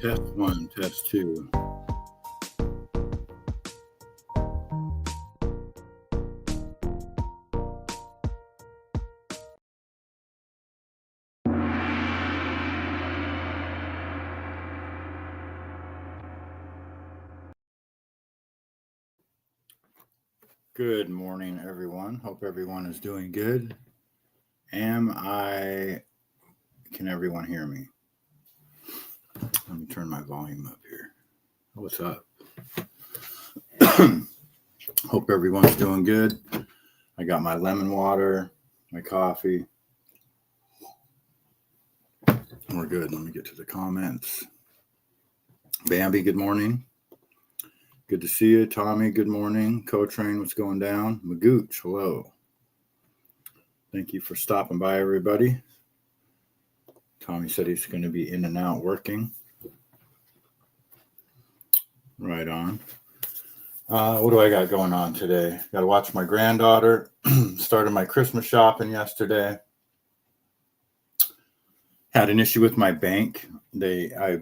Test one, test two. Good morning, everyone. Hope everyone is doing good. Can everyone hear me? Let me turn my volume up here. What's up? Hope everyone's doing good. I got my lemon water, my coffee. We're good. Let me get to the comments. Bambi, good morning. Good to see you. Tommy, good morning. Co-train, what's going down? Magooch, hello. Thank you for stopping by, everybody. Tommy said he's going to be in and out working. Right on. What do I got going on today? Got to watch my granddaughter. Started my Christmas shopping yesterday. Had an issue with my bank. I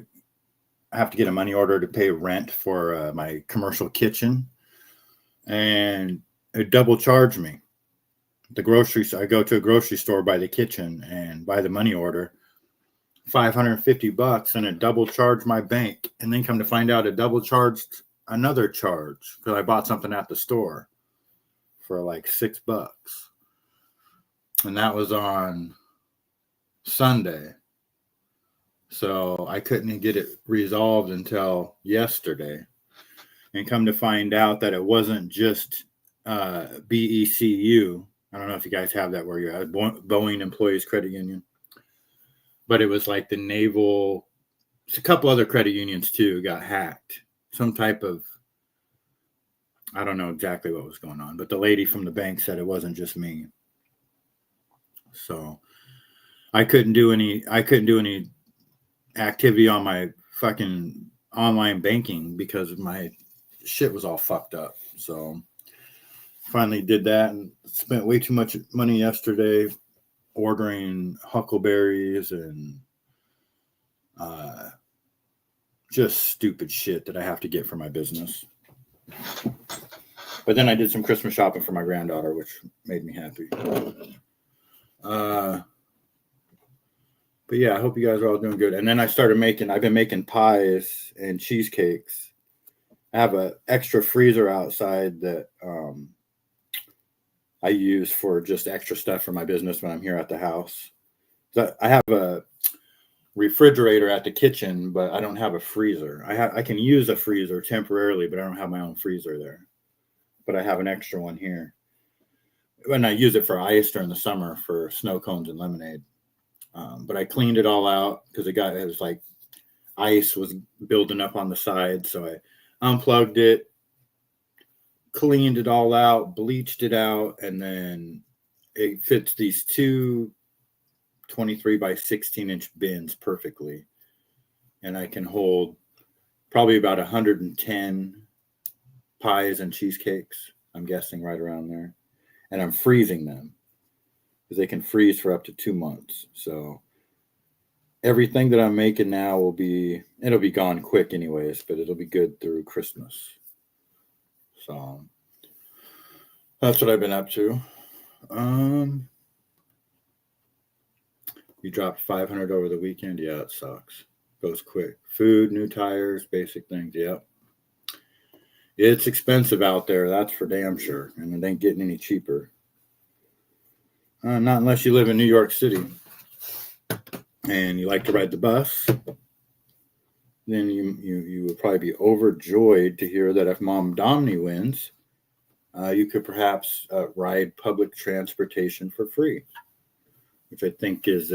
have to get a money order to pay rent for my commercial kitchen, and it double charged me. I go to a grocery store by the kitchen and buy the money order, $550, and it double charged my bank. And then come to find out, it double charged another charge because I bought something at the store for like $6, and that was on Sunday. So I couldn't get it resolved until yesterday, and come to find out that it wasn't just BECU. I don't know if you guys have that where you're at, Boeing Employees Credit Union, but it was like the Naval, a couple other credit unions too got hacked. Some type of, I don't know exactly what was going on, but the lady from the bank said it wasn't just me. So I couldn't do any activity on my fucking online banking because my shit was all fucked up. So finally did that and spent way too much money yesterday ordering huckleberries and just stupid shit that I have to get for my business. But then I did some Christmas shopping for my granddaughter, which made me happy. But yeah, I hope you guys are all doing good. And then I've been making pies and cheesecakes. I have an extra freezer outside that I use for just extra stuff for my business when I'm here at the house. So I have a refrigerator at the kitchen, but I don't have a freezer. I can use a freezer temporarily, but I don't have my own freezer there. But I have an extra one here. And I use it for ice during the summer for snow cones and lemonade. But I cleaned it all out because it was like ice was building up on the side. So I unplugged it, cleaned it all out, bleached it out, and then it fits these two 23 by 16 inch bins perfectly. And I can hold probably about 110 pies and cheesecakes. I'm guessing right around there. And I'm freezing them because they can freeze for up to 2 months. So everything that I'm making now it'll be gone quick anyways, but it'll be good through Christmas. So that's what I've been up to. You dropped 500 over the weekend. Yeah, it sucks. Goes quick. Food, new tires, basic things. Yep. It's expensive out there. That's for damn sure. And it ain't getting any cheaper. Not unless you live in New York City and you like to ride the bus. Then you would probably be overjoyed to hear that if Mom Domney wins, you could perhaps ride public transportation for free, which I think is,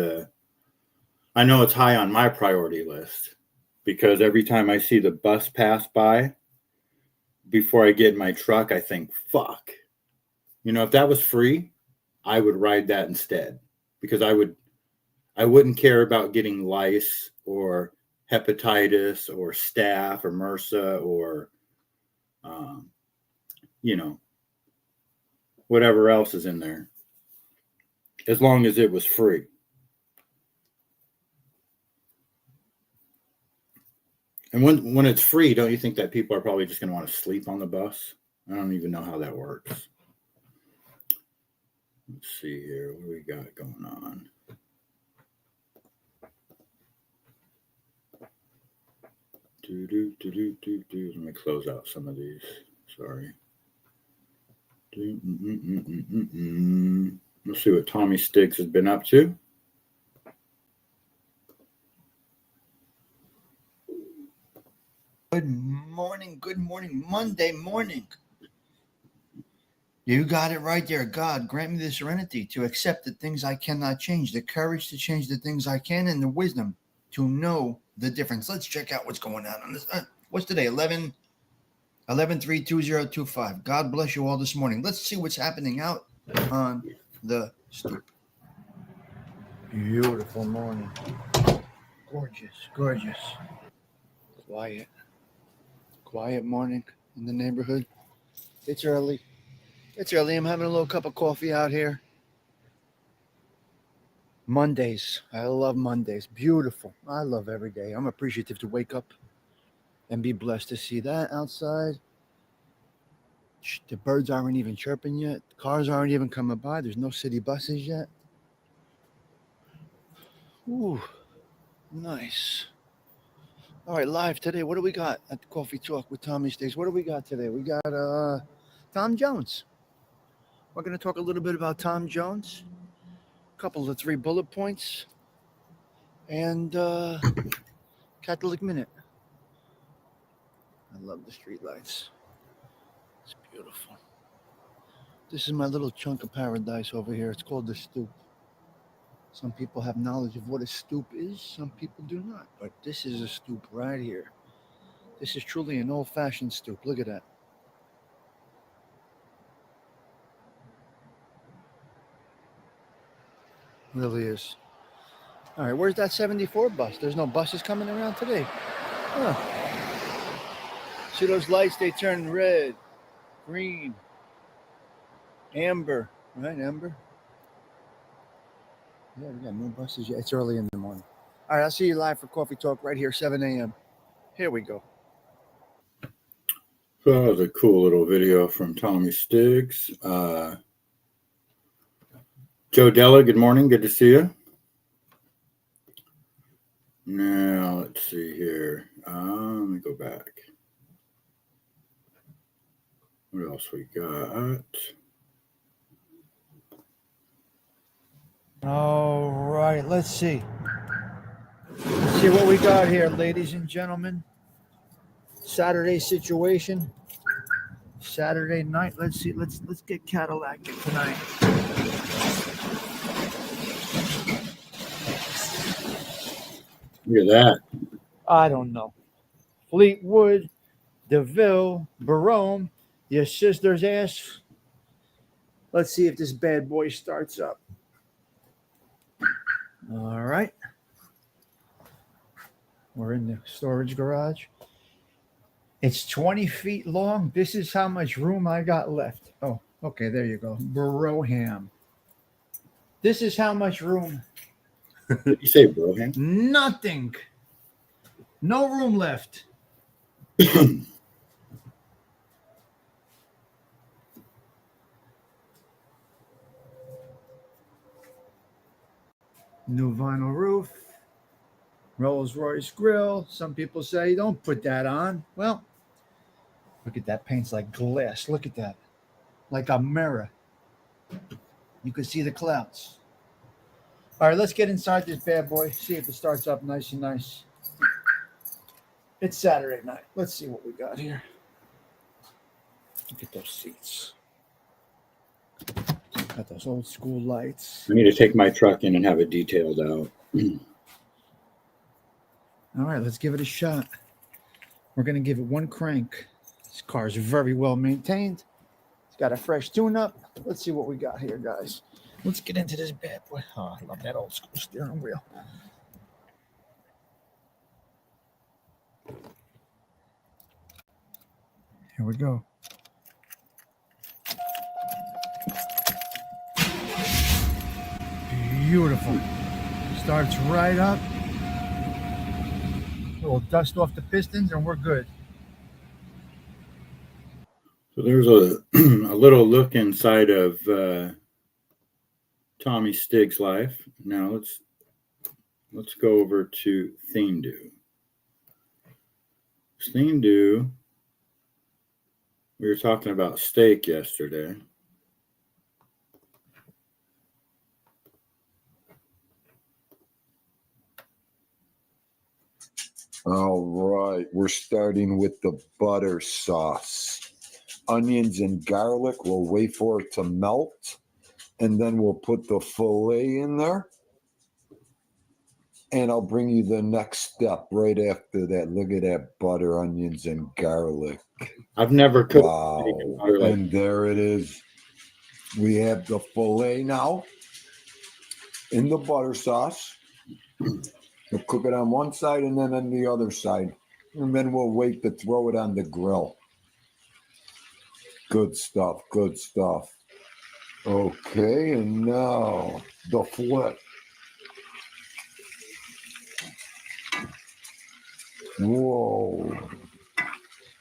I know it's high on my priority list because every time I see the bus pass by, before I get in my truck, I think, fuck, if that was free, I would ride that instead because I wouldn't care about getting lice or hepatitis or staph or MRSA or, whatever else is in there, as long as it was free. And when it's free, don't you think that people are probably just going to want to sleep on the bus? I don't even know how that works. Let's see here. What do we got going on? Let me close out some of these. Sorry. Let's see what Tommy Stiggs has been up to. Good morning, Monday morning. You got it right there. God, grant me the serenity to accept the things I cannot change, the courage to change the things I can, and the wisdom to know the difference. Let's check out what's going on this. What's today? 11/3/2025. God bless you all this morning. Let's see what's happening out on the stoop. Beautiful morning. Gorgeous. Quiet morning in the neighborhood. It's early. I'm having a little cup of coffee out here. Mondays. I love Mondays. Beautiful. I love every day. I'm appreciative to wake up and be blessed to see that outside. The birds aren't even chirping yet. Cars aren't even coming by. There's no city buses yet. Ooh, nice. All right, live today. What do we got at the Coffee Talk with Tommy Stiggs? What do we got today? We got Tom Jones. We're going to talk a little bit about Tom Jones, a couple of 3 bullet points, and Catholic Minute. I love the street lights. It's beautiful. This is my little chunk of paradise over here. It's called the stoop. Some people have knowledge of what a stoop is. Some people do not. But this is a stoop right here. This is truly an old-fashioned stoop. Look at that. Really is. All right, where's that 74 bus? There's no buses coming around today. Huh. See those lights? They turn red, green, amber. Right, amber? Yeah, we got no buses yet. It's early in the morning. All right, I'll see you live for Coffee Talk right here, 7 a.m. Here we go. So that was a cool little video from Tommy Stiggs. Joe Della, good morning. Good to see you. Now, let's see here. Let me go back. What else we got? All right, let's see. Let's see what we got here, ladies and gentlemen. Saturday situation. Saturday night. Let's see. Let's get Cadillac tonight. Look at that. I don't know. Fleetwood, DeVille, Barome, your sister's ass. Let's see if this bad boy starts up. All right. We're in the storage garage. It's 20 feet long. This is how much room I got left. Oh, okay, there you go. Broham. This is how much room. Did you say Broham? Nothing. No room left. New vinyl roof. Rolls Royce grill. Some people say don't put that on. Well, look at that. Paint's like glass. Look at that. Like a mirror. You can see the clouds. All right, let's get inside this bad boy. See if it starts up nice and nice. It's Saturday night. Let's see what we got here. Look at those seats. Got those old school lights. I need to take my truck in and have it detailed out. All right, let's give it a shot. We're going to give it one crank. This car is very well maintained. It's got a fresh tune-up. Let's see what we got here, guys. Let's get into this bad boy. Oh, I love that old school steering wheel. Here we go. Beautiful. Starts right up. little dust off the pistons, and we're good. So there's a a little look inside of Tommy Stig's life. Now let's go over to Theme Do. Theme Do. We were talking about steak yesterday. All right, we're starting with the butter sauce. Onions and garlic, we'll wait for it to melt, and then we'll put the filet in there. And I'll bring you the next step right after that. Look at that butter, onions, and garlic. I've never cooked Wow. steak in butter like And there it is. We have the filet now in the butter sauce. We'll cook it on one side and then on the other side. And then we'll wait to throw it on the grill. Good stuff, good stuff. Okay, and now the flip. Whoa.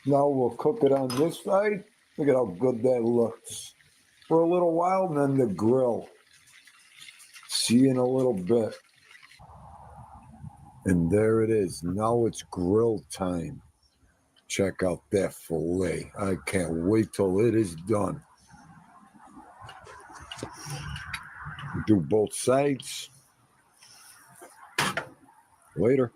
Now we'll cook it on this side. Look at how good that looks. For a little while, and then the grill. See you in a little bit. And there it is. Now it's grill time. Check out that filet. I can't wait till it is done. Do both sides. Later.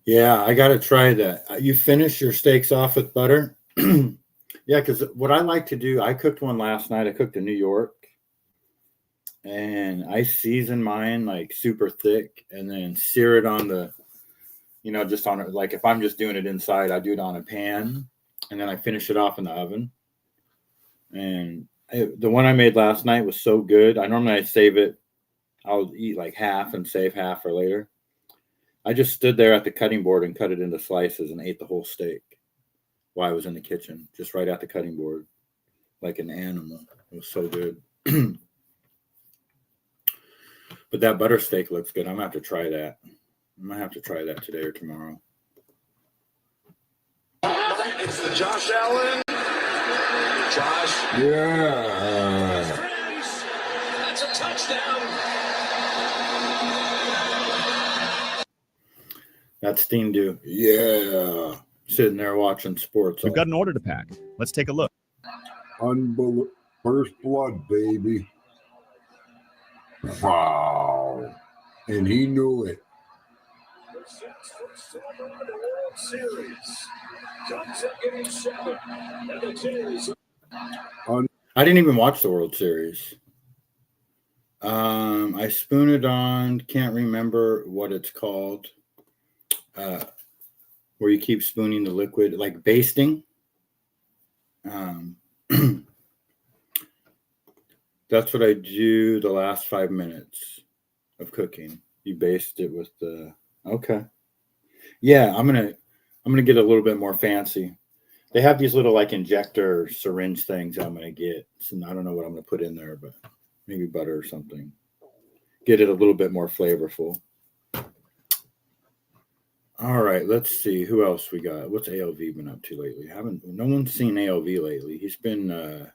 Yeah, I got to try that. You finish your steaks off with butter? Yeah, because what I like to do, I cooked one last night. I cooked a New York, and I season mine like super thick, and then sear it on the, just on it. Like if I'm just doing it inside, I do it on a pan, and then I finish it off in the oven. And the one I made last night was so good. I save it. I'll eat like half and save half for later. I just stood there at the cutting board and cut it into slices and ate the whole steak while I was in the kitchen, just right at the cutting board, like an animal. It was so good. But that butter steak looks good. I'm gonna have to try that. I might have to try that today or tomorrow. It's the Josh Allen. Josh. Yeah. That's a touchdown. That's Theme Do. Yeah. Sitting there watching sports. We've got an order to pack. Let's take a look. Unbelievable. First blood, baby. Wow. And he knew it. I didn't even watch the World Series. I spoon it on, can't remember what it's called. Where you keep spooning the liquid, like basting. That's what I do the last 5 minutes of cooking. You baste it with the okay. Yeah, I'm gonna get a little bit more fancy. They have these little like injector syringe things I'm gonna get. So I don't know what I'm gonna put in there, but maybe butter or something. Get it a little bit more flavorful. All right, let's see who else we got. What's ALV been up to lately? No one's seen ALV lately. He's been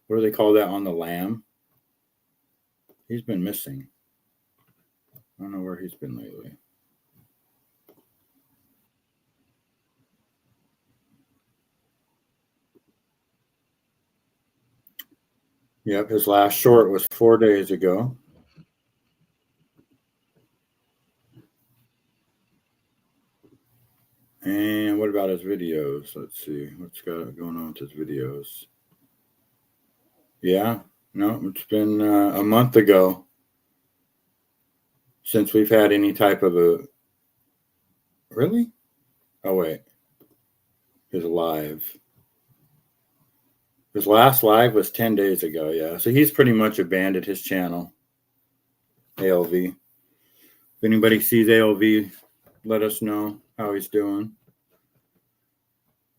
what do they call that on the lam? He's been missing. I don't know where he's been lately. Yep, his last short was 4 days ago. And what about his videos? Let's see what's got going on with his videos. Yeah, no, it's been a month ago since we've had any type of a. Really? Oh wait, his live. His last live was 10 days ago. Yeah, so he's pretty much abandoned his channel. ALV. If anybody sees ALV, let us know how he's doing.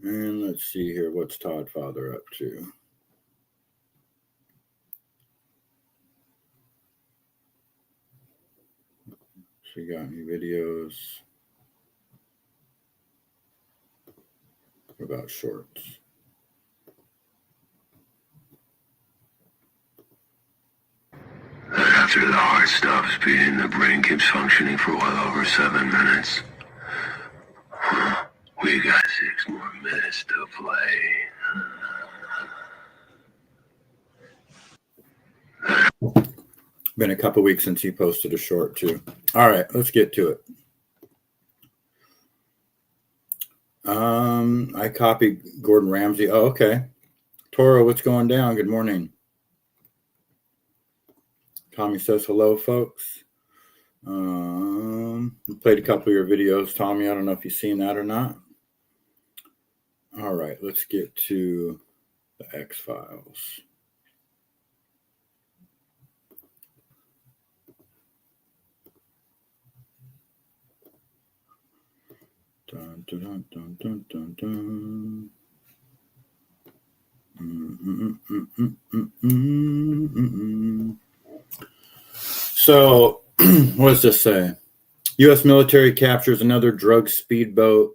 And let's see here. What's Todd Father up to? So you got any videos about shorts? After the heart stops beating, the brain keeps functioning for well over 7 minutes. We got 6 more minutes to play. Been a couple weeks since he posted a short too. All right, let's get to it. I copied Gordon Ramsay. Oh, okay. Toro, what's going down? Good morning. Tommy says hello, folks. Played a couple of your videos, Tommy. I don't know if you've seen that or not. All right, let's get to the X-Files. Dun, dun, dun, dun, dun, dun. So, what does this say? U.S. military captures another drug speedboat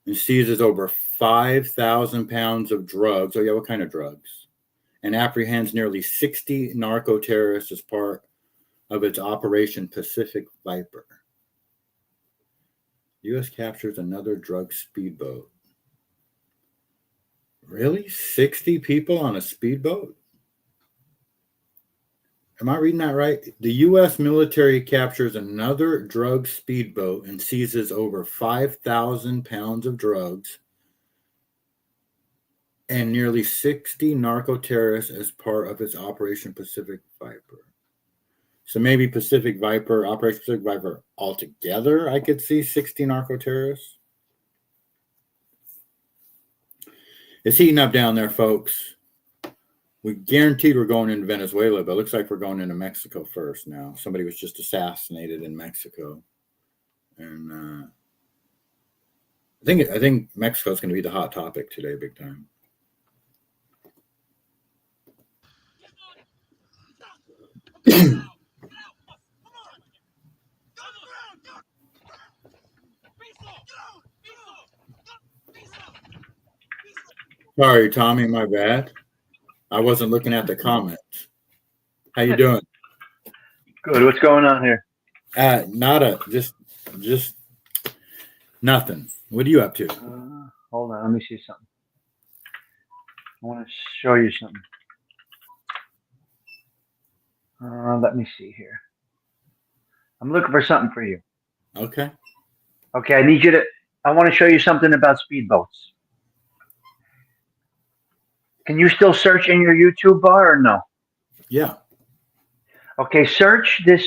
and seizes over 5,000 pounds of drugs. Oh, yeah, what kind of drugs? And apprehends nearly 60 narco terrorists as part of its Operation Pacific Viper. U.S. captures another drug speedboat. Really? 60 people on a speedboat? Am I reading that right? The U.S. military captures another drug speedboat and seizes over 5,000 pounds of drugs and nearly 60 narco-terrorists as part of its Operation Pacific Viper. So maybe Pacific Viper, Operation Pacific Viper altogether, I could see 60 narco-terrorists. It's heating up down there, folks. We guaranteed we're going into Venezuela, but it looks like we're going into Mexico first now. Somebody was just assassinated in Mexico. And I think Mexico is going to be the hot topic today, big time. Sorry, Tommy, my bad. I wasn't looking at the comments. How you doing? Good. What's going on here? Just nothing. What are you up to? Hold on. Let me see something. I want to show you something. Let me see here. I'm looking for something for you. Okay. Okay. I want to show you something about speedboats. Can you still search in your YouTube bar or no? Yeah. Okay. Search this.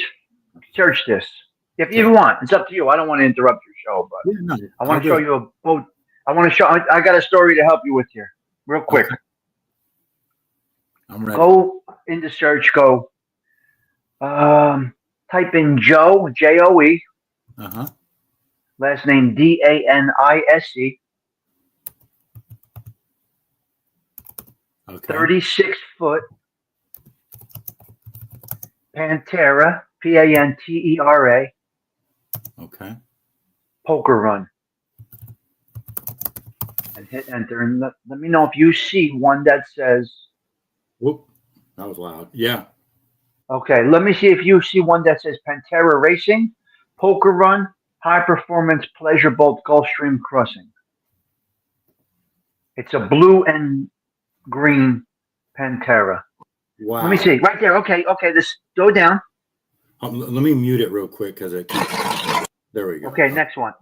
If you want. It's up to you. I don't want to interrupt your show, but Yeah, no, I want to show you a boat. I got a story to help you with here. Real quick. Okay. I'm ready. Go into search. Go. Type in Joe, Joe. Uh-huh. Last name Danisc. Okay. 36-foot Pantera, Pantera. Okay. Poker run. And hit enter. And let me know if you see one that says. Whoop. That was loud. Yeah. Okay, let me see if you see one that says Pantera Racing, Poker Run, High Performance Pleasure Boat Gulfstream Crossing. It's a blue and green Pantera. Wow. Let me see. Right there. Okay. This go down. Let me mute it real quick because it. There we go. Okay, next one.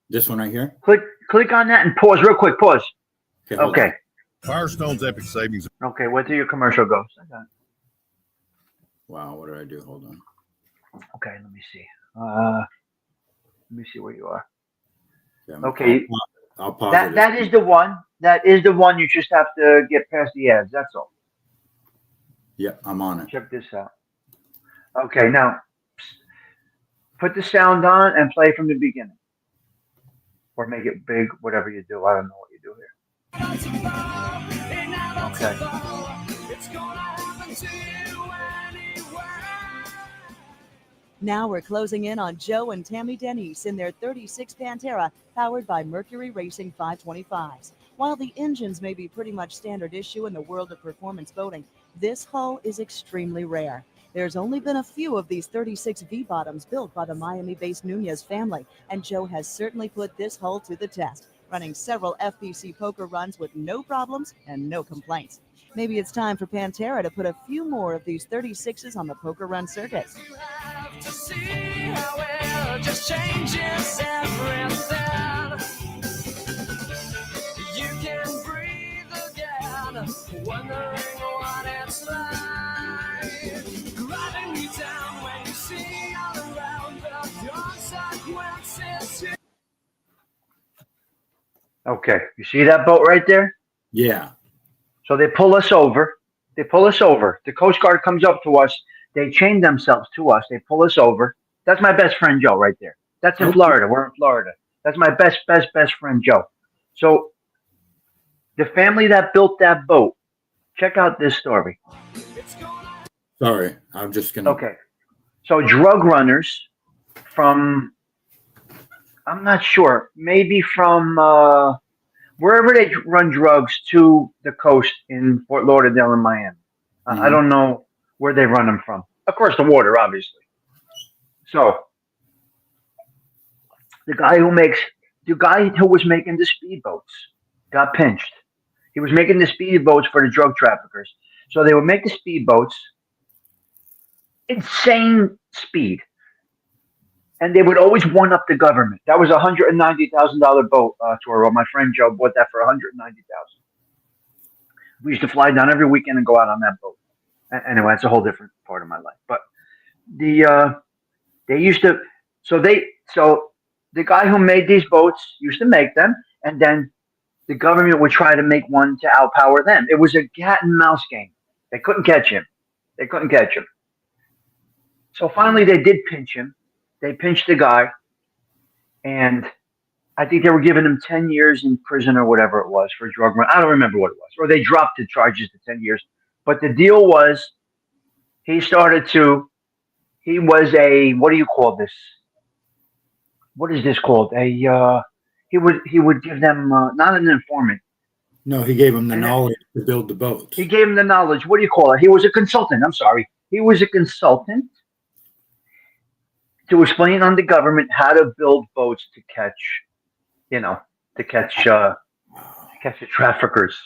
This one right here. Click on that and pause real quick. Pause. Okay. Firestone's Epic Savings. Okay, wait till your commercial goes. Wow, what did I do? Hold on. Okay, let me see. Let me see where you are. Yeah, Okay. I'll pause it. That is the one. That is the one. You just have to get past the ads. That's all. Yeah, I'm on it. Check this out. Okay, now put the sound on and play from the beginning. Or make it big, whatever you do. I don't know what you do here. Okay. Now we're closing in on Joe and Tammy Denise in their 36 Pantera powered by Mercury Racing 525s. While the engines may be pretty much standard issue in the world of performance boating, this hull is extremely rare. There's only been a few of these 36 V-bottoms built by the Miami-based Nunez family, and Joe has certainly put this hull to the test, running several FPC poker runs with no problems and no complaints. Maybe it's time for Pantera to put a few more of these 36s on the poker run circuit. To see how it just changes everything. You can breathe again, wondering what it's like. Driving me down when you see all around the consequences. Okay, you see that boat right there? Yeah. So they pull us over. They pull us over. The Coast Guard comes up to us. They chain themselves to us. They pull us over. That's my best friend Joe right there. That's in Florida. We're in Florida. That's my best friend Joe. So the family that built that boat, check out this story. Sorry, I'm just gonna. Okay. So drug runners from, I'm not sure, maybe from wherever they run drugs to the coast in Fort Lauderdale and Miami. I don't know where they run them from. Of course, the water, obviously. So the guy who was making the speedboats got pinched. He was making the speedboats for the drug traffickers. So they would make the speedboats, insane speed, and they would always one up the government. That was a $190,000 boat, Toro. My friend Joe bought that for $190,000. We used to fly down every weekend and go out on that boat. Anyway, it's a whole different part of my life. But they used to. So the guy who made these boats used to make them, and then the government would try to make one to outpower them. It was a cat and mouse game. They couldn't catch him. So finally, they did pinch him. They pinched the guy, and I think they were giving him 10 years in prison or whatever it was for drug run. I don't remember what it was. Or they dropped the charges to 10 years. But the deal was he was what do you call this? What is this called? He would give them, not an informant. No, he gave them the knowledge to build the boats. He gave them the knowledge. What do you call it? He was a consultant. I'm sorry. He was a consultant to explain on the government how to build boats to catch the traffickers.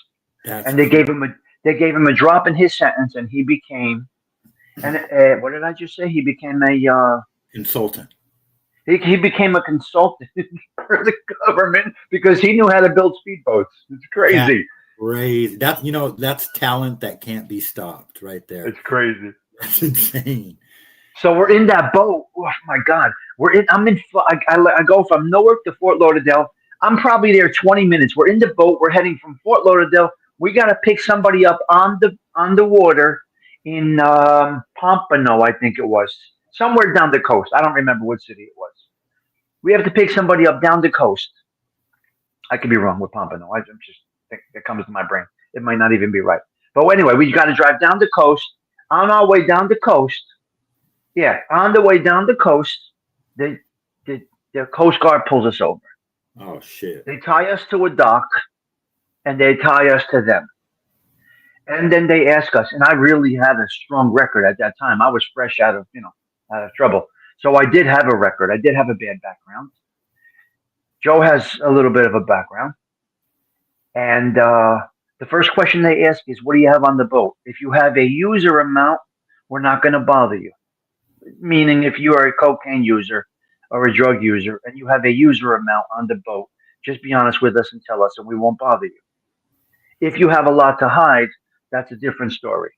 And they gave him a drop in his sentence, and he became, what did I just say? He became a consultant. He became a consultant for the government because he knew how to build speedboats. It's crazy. That's crazy. That's talent that can't be stopped right there. It's crazy. That's insane. So we're in that boat. Oh my God. I go from Newark to Fort Lauderdale. I'm probably there 20 minutes. We're in the boat. We're heading from Fort Lauderdale. We got to pick somebody up on the water in Pompano, I think it was. Somewhere down the coast. I don't remember what city it was. We have to pick somebody up down the coast. I could be wrong with Pompano. I just think it comes to my brain. It might not even be right. But anyway, we got to drive down the coast. On our way down the coast, on the way down the coast, the Coast Guard pulls us over. Oh, shit. They tie us to a dock, and they tie us to them. And then they ask us, and I really had a strong record at that time. I was fresh out of trouble. So I did have a record. I did have a bad background. Joe has a little bit of a background. And the first question they ask is, what do you have on the boat? If you have a user amount, we're not going to bother you. Meaning if you are a cocaine user or a drug user and you have a user amount on the boat, just be honest with us and tell us and we won't bother you. If you have a lot to hide, that's a different story.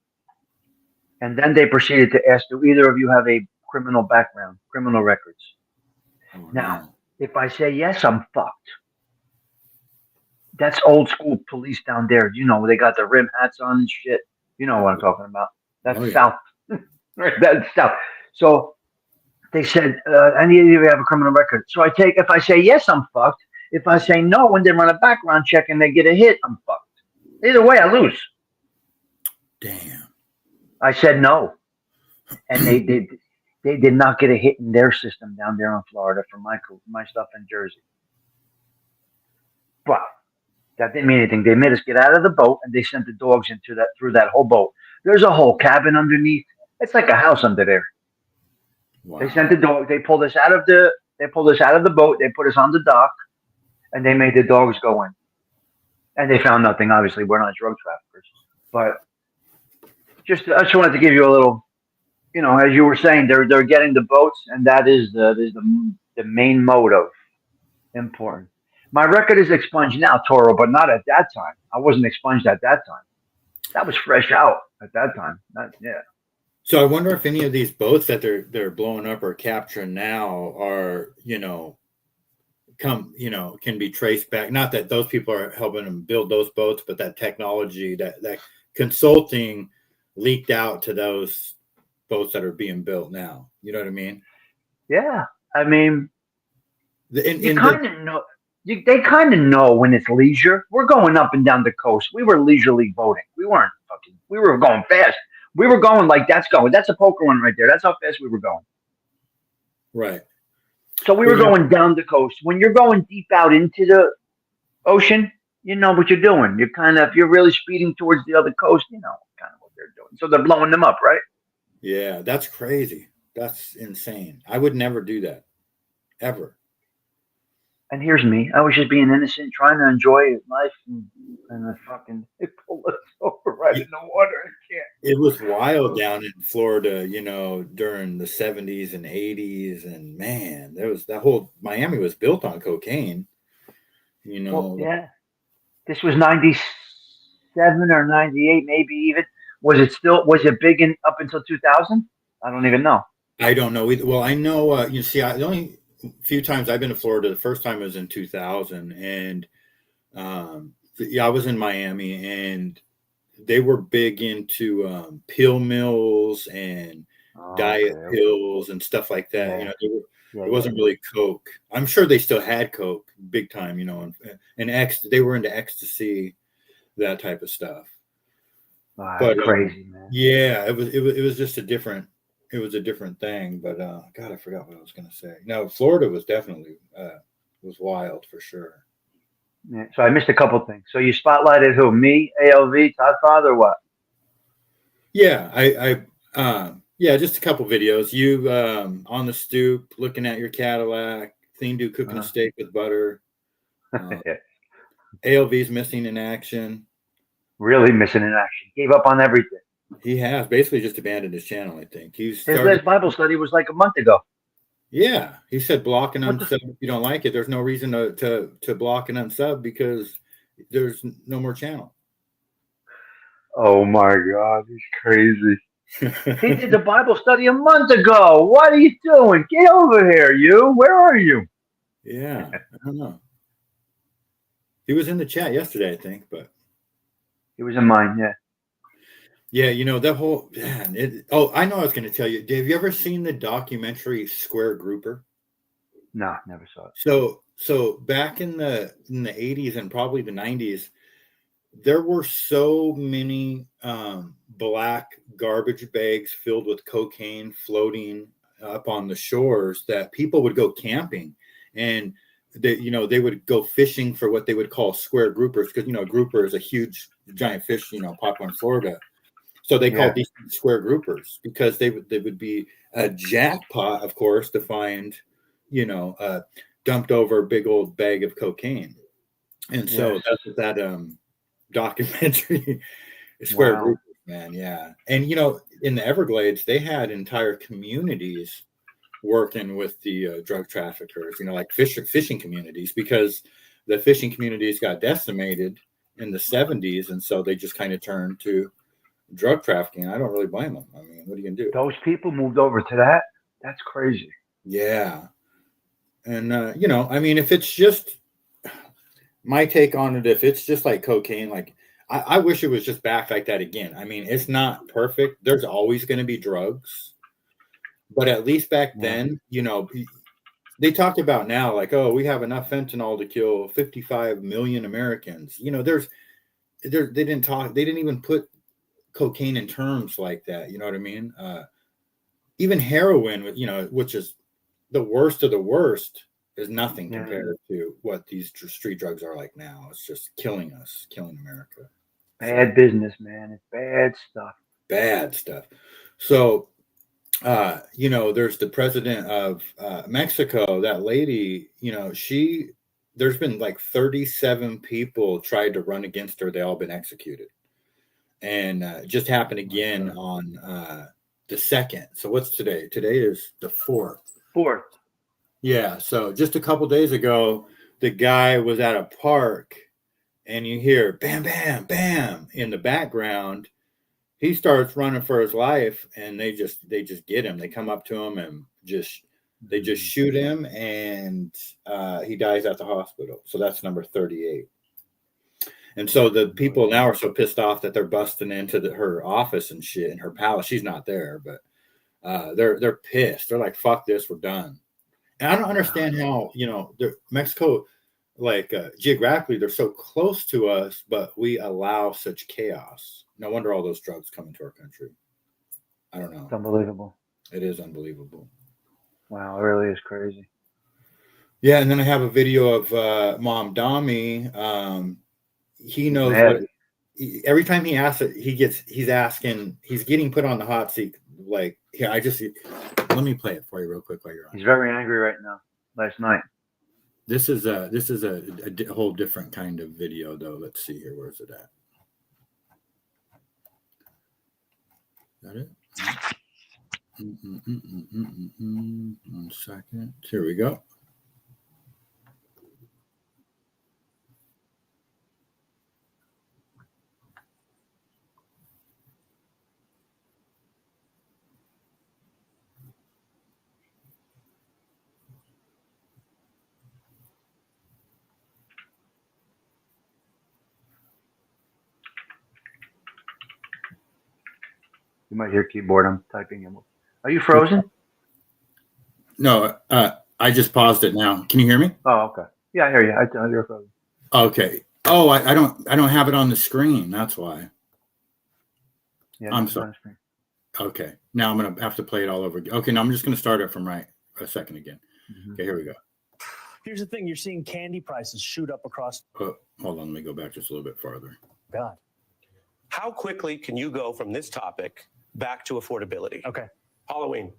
And then they proceeded to ask, do either of you have a criminal background, criminal records? Oh, now, if I say yes, I'm fucked. That's old school police down there. They got the rim hats on and shit. You know what I'm talking about. That's South. Right, that's South. So they said, any of you have a criminal record? So if I say yes, I'm fucked. If I say no, when they run a background check and they get a hit, I'm fucked. Either way, I lose. Damn. I said no. And They did not get a hit in their system down there in Florida for my stuff in Jersey. But that didn't mean anything. They made us get out of the boat and they sent the dogs into that through that whole boat. There's a whole cabin underneath. It's like a house under there. Wow. They sent the dog. They pulled us out of the. They pulled us out of the boat. They put us on the dock, and they made the dogs go in. And they found nothing. Obviously, we're not drug traffickers, but I just wanted to give you a little. As you were saying, they're getting the boats, and that is the main mode of important. My record is expunged now, Toro, but not at that time. I wasn't expunged at that time. That was fresh out at that time. Yeah. So I wonder if any of these boats that they're blowing up or capturing now are, can be traced back. Not that those people are helping them build those boats, but that technology, that consulting leaked out to those boats that are being built now. You know what I mean? Yeah. I mean, you kind of know. They kind of know when it's leisure. We're going up and down the coast. We were leisurely boating. We weren't fucking. We were going fast. We were going like that's going. That's a poker one right there. That's how fast we were going. Right. So we were going down the coast. When you're going deep out into the ocean, you know what you're doing. You're really speeding towards the other coast. You know kind of what they're doing. So they're blowing them up, right? Yeah, that's crazy. That's insane. I would never do that, ever. And here's me. I was just being innocent, trying to enjoy life, and the fucking they pulled us over right in the water. It was wild down in Florida, during the 70s and 80s, and man, there was that whole Miami was built on cocaine. Well, yeah. This was 97 or 98, maybe even. Was it big up until 2000? I don't even know. I don't know. Well, I know. The only few times I've been to Florida, the first time was in 2000, and I was in Miami, and they were big into pill mills and diet pills and stuff like that. Yeah. It wasn't really coke. I'm sure they still had coke big time, and they were into ecstasy, that type of stuff. Wow, but crazy, man. Yeah, it was just a different thing. But God, I forgot what I was going to say. No, Florida was definitely was wild for sure. Yeah, so I missed a couple things. So you spotlighted who? Me, ALV, Todd Father, or what? Yeah, I just a couple videos. You on the stoop looking at your Cadillac. Theme do cooking a steak with butter. ALV's missing in action. Really missing in action. Gave up on everything. He has basically just abandoned his channel. I think his last Bible study was like a month ago. Yeah, he said block and unsub if you don't like it. There's no reason to block and unsub because there's no more channel. Oh my God, he's crazy. He did the Bible study a month ago. What are you doing? Get over here, you. Where are you? Yeah, I don't know. He was in the chat yesterday, I think, but he was in mine. Yeah. Yeah, that whole man. I know I was going to tell you. Have you ever seen the documentary Square Grouper? No, never saw it. So back in the 80s and probably the 90s, there were so many black garbage bags filled with cocaine floating up on the shores that people would go camping, and they would go fishing for what they would call square groupers, because grouper is a huge giant fish, popular in Florida. So they called these square groupers because they would be a jackpot, of course, to find, dumped over a big old bag of cocaine. And so that's what that documentary Square Groupers, man. Yeah. And, in the Everglades, they had entire communities working with the drug traffickers, like fishing communities, because the fishing communities got decimated in the 70s. And so they just kind of turned to drug trafficking. I don't really blame them. I mean, what are you gonna do? Those people moved over to that. That's crazy. Yeah, and if it's just my take on it, if it's just like cocaine, like I wish it was just back like that again. I mean, it's not perfect. There's always going to be drugs, but at least back then, they talked about now, like, oh, we have enough fentanyl to kill 55 million Americans. They didn't even put cocaine in terms like that, you know what I mean? even heroin, which is the worst of the worst, is nothing compared to what these street drugs are like now. It's just killing us, killing America. Bad business, man. It's bad stuff. Bad stuff. So, there's the president of Mexico, that lady, there's been like 37 people tried to run against her. They all been executed. And it just happened again on the 2nd. So what's today? Today is the 4th. 4th. Yeah. So just a couple days ago, the guy was at a park and you hear bam, bam, bam in the background. He starts running for his life and they just get him. They come up to him and they just shoot him, and he dies at the hospital. So that's number 38. And so the people now are so pissed off that they're busting into her office and shit in her palace. She's not there, but they're pissed. They're like, fuck this, we're done. And I don't understand how, Mexico, like geographically, they're so close to us, but we allow such chaos. No wonder all those drugs come into our country. I don't know. It's unbelievable. It is unbelievable. Wow, it really is crazy. Yeah, and then I have a video of Mom Dami. He knows every time he asks it, he's getting put on the hot seat. Like, here, let me play it for you real quick while you're on. He's very angry right now. Last night. This is a whole different kind of video, though. Let's see here. Where's it at? Got it? 1 second. Here we go. You might hear keyboard. I'm typing in. Are you frozen? No, I just paused it now. Can you hear me? Oh, okay. Yeah, I hear you. You're frozen. Okay. Oh, I don't have it on the screen. That's why. Yeah, I'm sorry. Okay. Now I'm gonna have to play it all over again. Okay, now I'm just gonna start it from a second again. Mm-hmm. Okay, here we go. Here's the thing: you're seeing candy prices shoot up across. Hold on, let me go back just a little bit farther. God. How quickly can you go from this topic back to affordability? Okay. Halloween.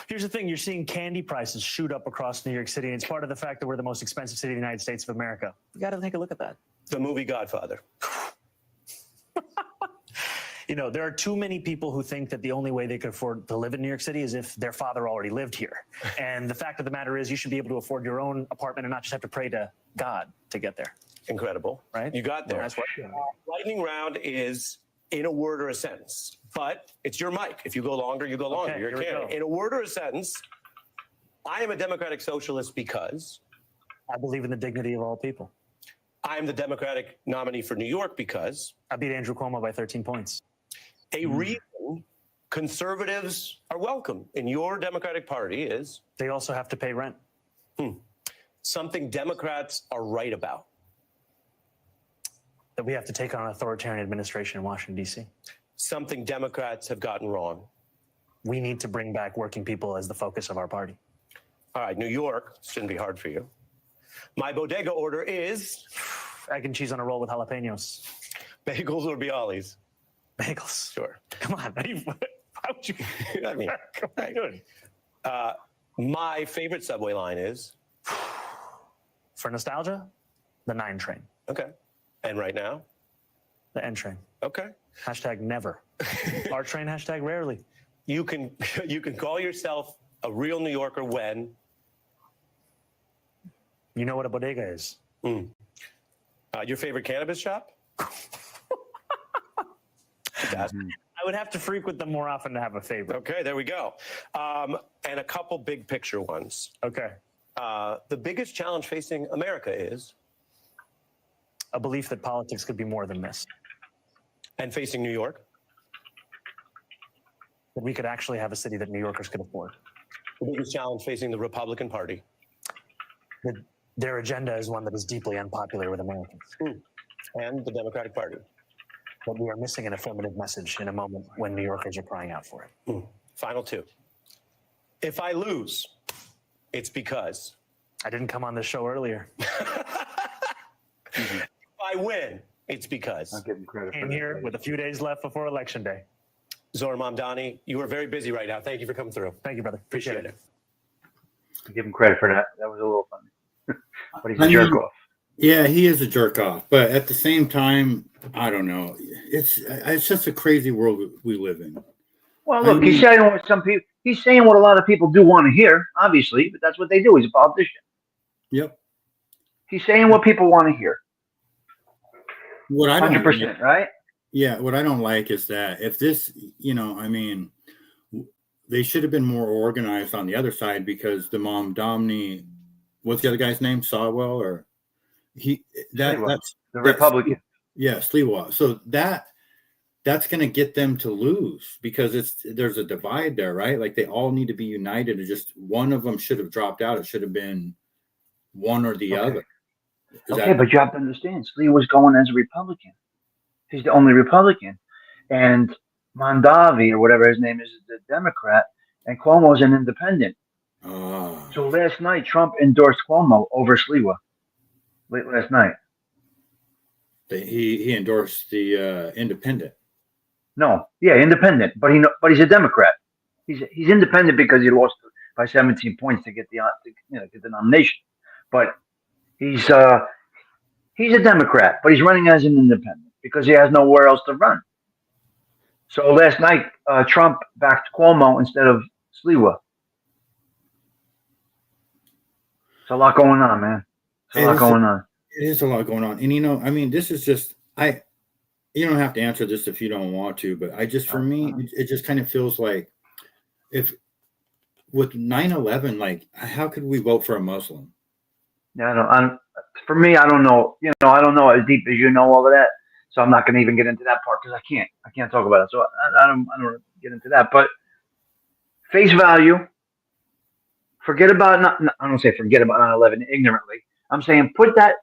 Here's the thing: you're seeing candy prices shoot up across New York City. And it's part of the fact that we're the most expensive city in the United States of America. You got to take a look at that. The movie Godfather. There are too many people who think that the only way they could afford to live in New York City is if their father already lived here. And the fact of the matter is you should be able to afford your own apartment and not just have to pray to God to get there. Incredible. Right? You got there. That's what. Lightning round is in a word or a sentence, but it's your mic. If you go longer, you go longer. Okay, You're carrying. In a word or a sentence, I am a democratic socialist because I believe in the dignity of all people. I am the Democratic nominee for New York because I beat Andrew Cuomo by 13 points. A reason conservatives are welcome in your Democratic Party is they also have to pay rent. Something Democrats are right about. That we have to take on an authoritarian administration in Washington, D.C. Something Democrats have gotten wrong. We need to bring back working people as the focus of our party. All right, New York, shouldn't be hard for you. My bodega order is egg and cheese on a roll with jalapenos. Bagels or Bialys? Bagels. Sure. Come on. Why would you? I mean, come on, dude. My favorite subway line is? For nostalgia, the 9 train. Okay. And right now? The N train. Okay. Hashtag never. R train, hashtag rarely. You can call yourself a real New Yorker when? You know what a bodega is. Your favorite cannabis shop? I would have to frequent them more often to have a favorite. Okay, there we go. And a couple big picture ones. Okay. The biggest challenge facing America is? A belief that politics could be more than this. And facing New York? That we could actually have a city that New Yorkers could afford. The biggest challenge facing the Republican Party? That their agenda is one that is deeply unpopular with Americans. And the Democratic Party? But we are missing an affirmative message in a moment when New Yorkers are crying out for it. Final two. If I lose, it's because I didn't come on this show earlier. if I win, it's because I'll give him credit for Came that. here with a few days left before Election Day. Zohar Mamdani, you are very busy right now. Thank you for coming through. Thank you, brother. Appreciate it. I'll give him credit for that. That was a little funny. But he's a I jerk mean, off. Yeah, he is a jerk off, but at the same time, I don't know. It's just a crazy world we live in. Well, look, he's saying what some people. He's saying what a lot of people do want to hear, obviously, but that's what they do. He's a politician. Yep. He's saying what people want to hear. What I don't 100%, right? Yeah, what I don't like is that if this, I mean, they should have been more organized on the other side because the Mom Domney, what's the other guy's name? Sawwell or Sliwa, that's the Republican. Yeah, Sliwa. So that's going to get them to lose because there's a divide there, right? Like they all need to be united. And just one of them should have dropped out. It should have been one or the other. Okay, but you have to understand, Sliwa's going as a Republican. He's the only Republican, and Mondavi or whatever his name is the Democrat, and Cuomo's an independent. So last night, Trump endorsed Cuomo over Sliwa. Late last night. He endorsed the independent. No, yeah, independent, but he's a Democrat. He's independent because he lost by 17 points to get get the nomination. But he's a Democrat, but he's running as an independent because he has nowhere else to run. So last night, Trump backed Cuomo instead of Sliwa. It's a lot going on, man. It's a lot going on. It is a lot going on. And I mean, this is just you don't have to answer this if you don't want to, but for me, it just kind of feels like if with 9/11, like how could we vote for a Muslim? Yeah, for me, I don't know. I don't know as deep as you know all of that. So I'm not going to even get into that part because I can't talk about it. So I don't get into that. But face value, forget about I don't say forget about 9/11 ignorantly. I'm saying put that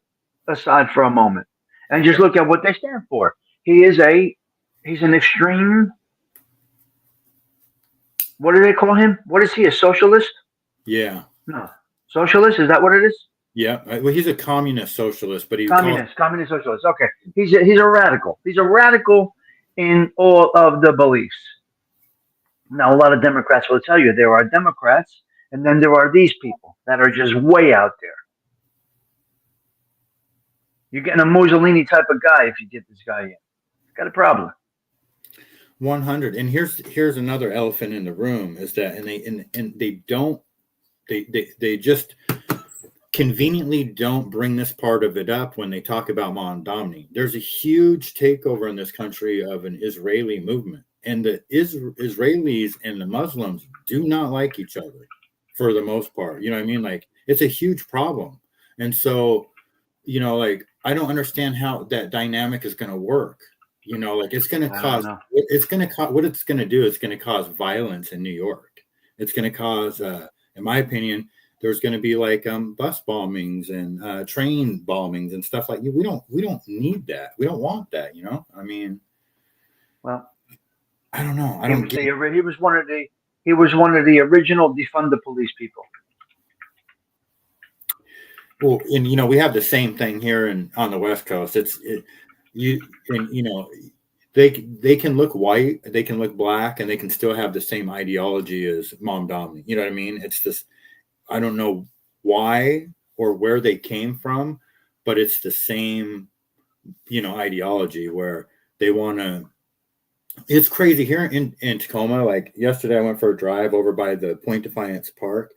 aside for a moment and just look at what they stand for. He's an extreme. What do they call him? What is he? A socialist? Yeah. No, socialist. Is that what it is? Yeah. Well, he's a communist socialist, but he's communist socialist. Okay, he's a radical. He's a radical in all of the beliefs. Now, a lot of Democrats will tell you there are Democrats, and then there are these people that are just way out there. You're getting a Mussolini type of guy if you get this guy in. Got a problem. 100. And here's another elephant in the room is that they just conveniently don't bring this part of it up when they talk about Mamdani. There's a huge takeover in this country of an Israeli movement, and the Israelis and the Muslims do not like each other for the most part. You know what I mean? Like it's a huge problem, and so like I don't understand how that dynamic is going to work. Like it's going to cause. What it's going to do. It's going to cause violence in New York. It's going to cause, in my opinion, there's going to be like bus bombings and train bombings and stuff like that. We don't need that. We don't want that. I mean, well, I don't know. He was one of the original defund the police people. Well, and we have the same thing here on the West Coast. They can look white, they can look black, and they can still have the same ideology as Mamdani. You know what I mean? It's just I don't know why or where they came from, but it's the same, ideology where they want to. It's crazy here in Tacoma. Like yesterday, I went for a drive over by the Point Defiance Park.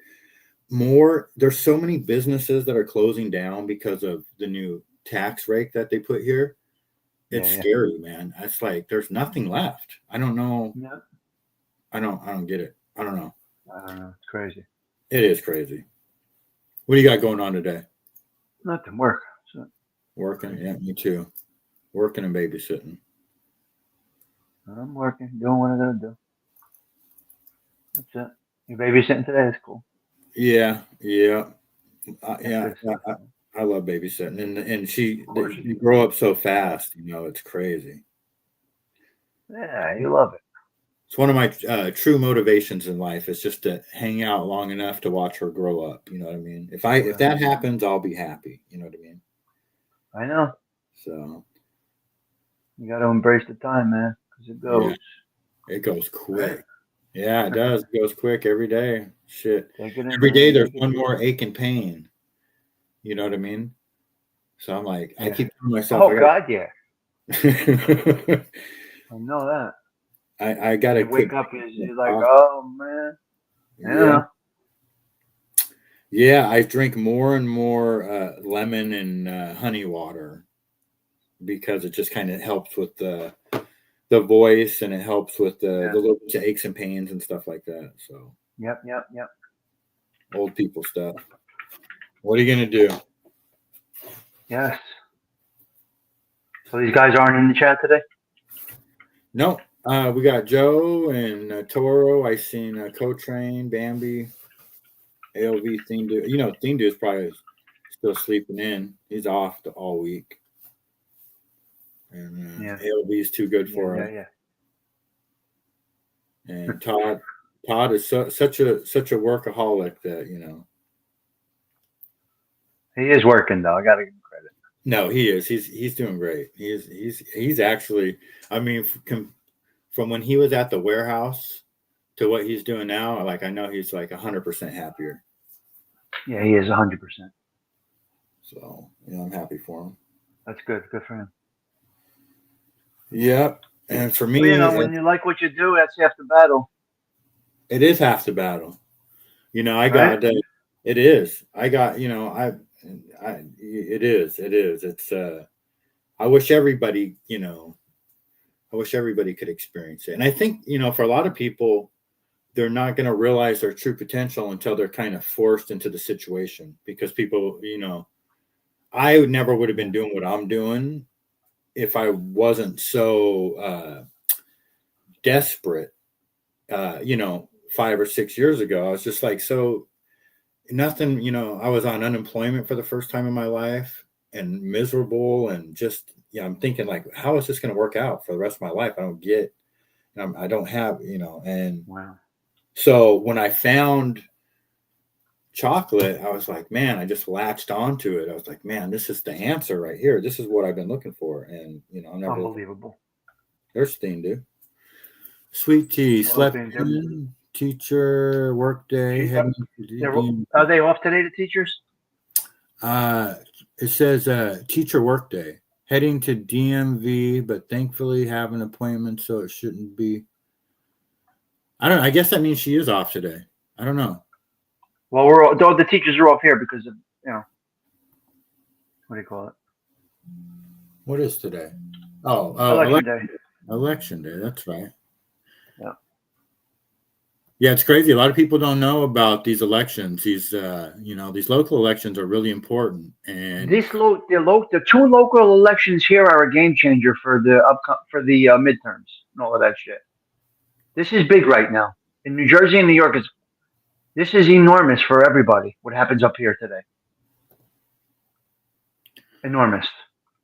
There's so many businesses that are closing down because of the new tax rate that they put here. It's scary, man. It's like there's nothing left. I don't know. Yeah. I don't get it. I don't know. I don't know. It's crazy. It is crazy. What do you got going on today? Nothing. Work. So. Working. Yeah, me too. Working and babysitting. I'm working, doing what I gotta do. That's it. You babysitting today? That's cool. Yeah. I love babysitting, and you grow up so fast. It's crazy. Yeah, you love it. It's one of my true motivations in life is just to hang out long enough to watch her grow up. You know what I mean? If that happens, I'll be happy. You know what I mean? I know. So You got to embrace the time, man, because it goes. Yeah, it goes quick. Right? Yeah, it does. It goes quick every day. Shit. Take it in, Every man. day there's Take it one in. more ache and pain. You know what I mean? So I'm like, I Yeah. keep telling myself, Oh God, yeah. I I know that. gotta You wake quit. up, you're like, oh man. Yeah. Yeah, I drink more and more lemon and honey water because it just kind of helps with the voice and it helps with the little aches and pains and stuff like that. So Yep. old people stuff. What are you gonna do? Yes. So these guys aren't in the chat today? No. We got Joe and Toro. I seen Co-Train, Bambi, ALV, Theme Dude. You know, Theme Dude's probably still sleeping in. He's off all week. And ALV is too good for him. Yeah. And Todd is such a workaholic that, you know. He is working though. I gotta give him credit. No, he is. He's doing great. He's actually. I mean, from when he was at the warehouse to what he's doing now, like I know he's like 100% happier. Yeah, he is 100%. So I'm happy for him. That's good. Good for him. Yep. And for me, well, when you like what you do, that's half the battle. It is half the battle. I got. Right? It is. I got. It is. It's. I wish everybody. I wish everybody could experience it. And I think for a lot of people, they're not going to realize their true potential until they're kind of forced into the situation. Because people, I never would have been doing what I'm doing if I wasn't so desperate. 5 or 6 years ago, I was just like, so nothing, I was on unemployment for the first time in my life and miserable and just, I'm thinking like, how is this going to work out for the rest of my life? I don't get, I don't have, and wow. So when I found chocolate, I was like, man, I just latched onto it. I was like, man, this is the answer right here. This is what I've been looking for. And, I'm never. Unbelievable. There's Steen, dude. Sweet tea, slept Thing, in, teacher, workday. Are they off today, the teachers? It says teacher workday. Heading to DMV, but thankfully have an appointment, so it shouldn't be. I don't know. I guess that means she is off today. I don't know. Well, the teachers are off here because of, what do you call it? What is today? Election day. Election day. That's right. Yeah. Yeah, it's crazy. A lot of people don't know about these elections. These, these local elections are really important. And the two local elections here are a game changer for the midterms and all of that shit. This is big right now in New Jersey and New York. This is enormous for everybody. What happens up here today? Enormous.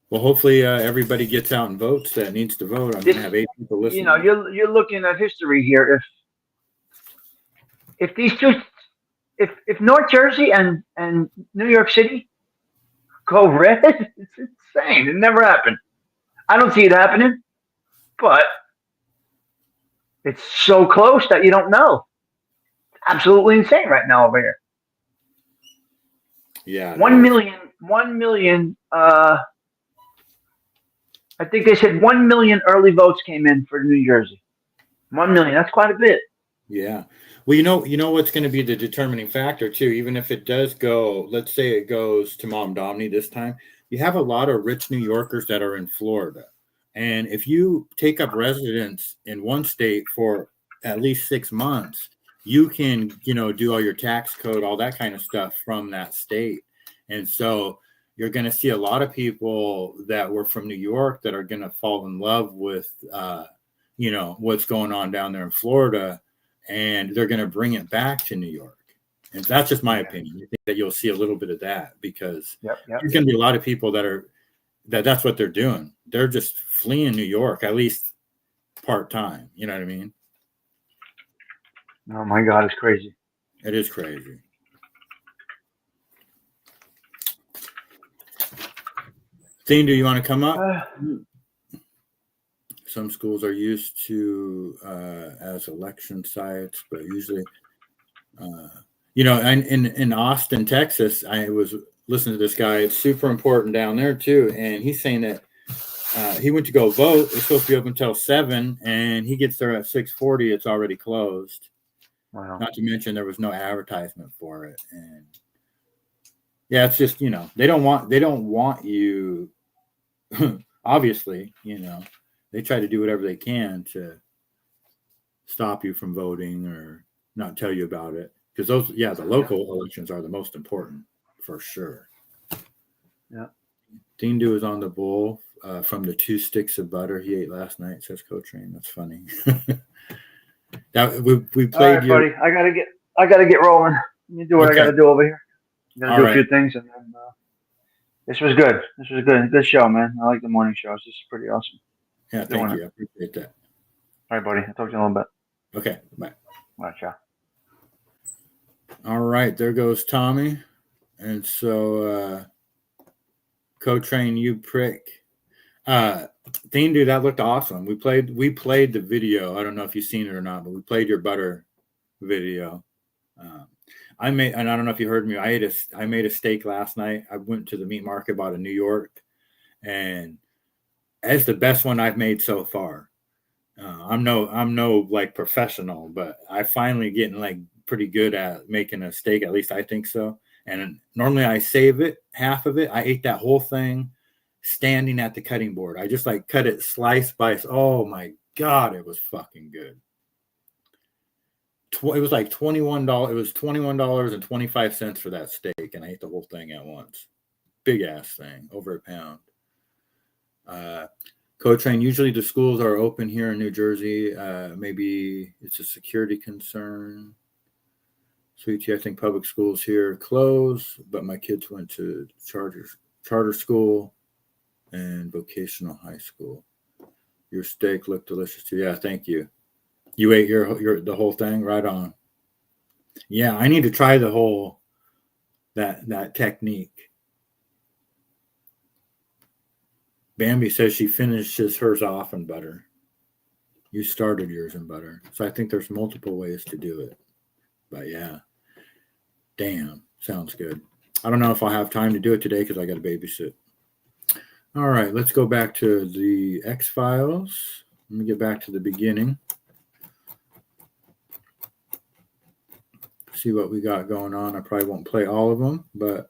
Well, hopefully everybody gets out and votes that needs to vote. I'm going to have 8 people listening. You're looking at history here. If these two, if North Jersey and New York City go red, it's insane. It never happened. I don't see it happening, but it's so close that you don't know. It's absolutely insane right now over here. Yeah. 1 million. I think they said 1 million early votes came in for New Jersey. 1 million. That's quite a bit. Yeah. Well, you know what's going to be the determining factor too. Even if it does go, let's say it goes to Mom Domney this time, you have a lot of rich New Yorkers that are in Florida, and if you take up residence in one state for at least 6 months, you can do all your tax code, all that kind of stuff from that state, and so you're going to see a lot of people that were from New York that are going to fall in love with what's going on down there in Florida. And they're going to bring it back to New York. And that's just my opinion. I think that you'll see a little bit of that because there's going to be a lot of people that's what they're doing. They're just fleeing New York, at least part-time. You know what I mean? Oh my God, it's crazy. It is crazy. Dean, do you want to come up? Some schools are used to as election sites, but usually, in Austin, Texas, I was listening to this guy. It's super important down there too, and he's saying that he went to go vote. It's supposed to be open until 7, and he gets there at 6:40. It's already closed. Wow. Not to mention there was no advertisement for it, and yeah, it's just they don't want you. Obviously, they try to do whatever they can to stop you from voting or not tell you about it, because the local elections are the most important for sure. Yeah. Dean Dew is on the bowl from the 2 sticks of butter he ate last night, says Coach Rain. That's funny. That we played. All right, buddy. I gotta get rolling. Let me do what I gotta do over here. I'm gonna do a few things, and then this was good. This was good. Good show, man. I like the morning shows. This is pretty awesome. Yeah, thank you. I appreciate that. All right, buddy. I'll talk to you in a little bit. Okay, bye. All right, ciao. All right, there goes Tommy. And so, Coach Rain, you prick. Dean, dude, that looked awesome. We played the video. I don't know if you've seen it or not, but we played your butter video. I don't know if you heard me. I made a steak last night. I went to the meat market, bought a New York, and it's the best one I've made so far. I'm no like professional, but I finally getting like pretty good at making a steak. At least I think so. And normally I save it, half of it. I ate that whole thing standing at the cutting board. I just like cut it slice by slice. Oh my God, it was fucking good. It was like $21. It was $21.25 for that steak, and I ate the whole thing at once. Big ass thing, over a pound. Coach Rain, usually the schools are open here in New Jersey. Maybe it's a security concern. Sweetie, I think public schools here close, but my kids went to charter school and vocational high school. Your steak looked delicious too. Yeah, thank you. You ate the whole thing, right on. Yeah, I need to try the whole that technique. Bambi says she finishes hers off in butter. You started yours in butter, so I think there's multiple ways to do it. But yeah, damn, sounds good. I don't know if I'll have time to do it today because I got to babysit. All right, let's go back to the X-Files. Let me get back to the beginning. See what we got going on. I probably won't play all of them, but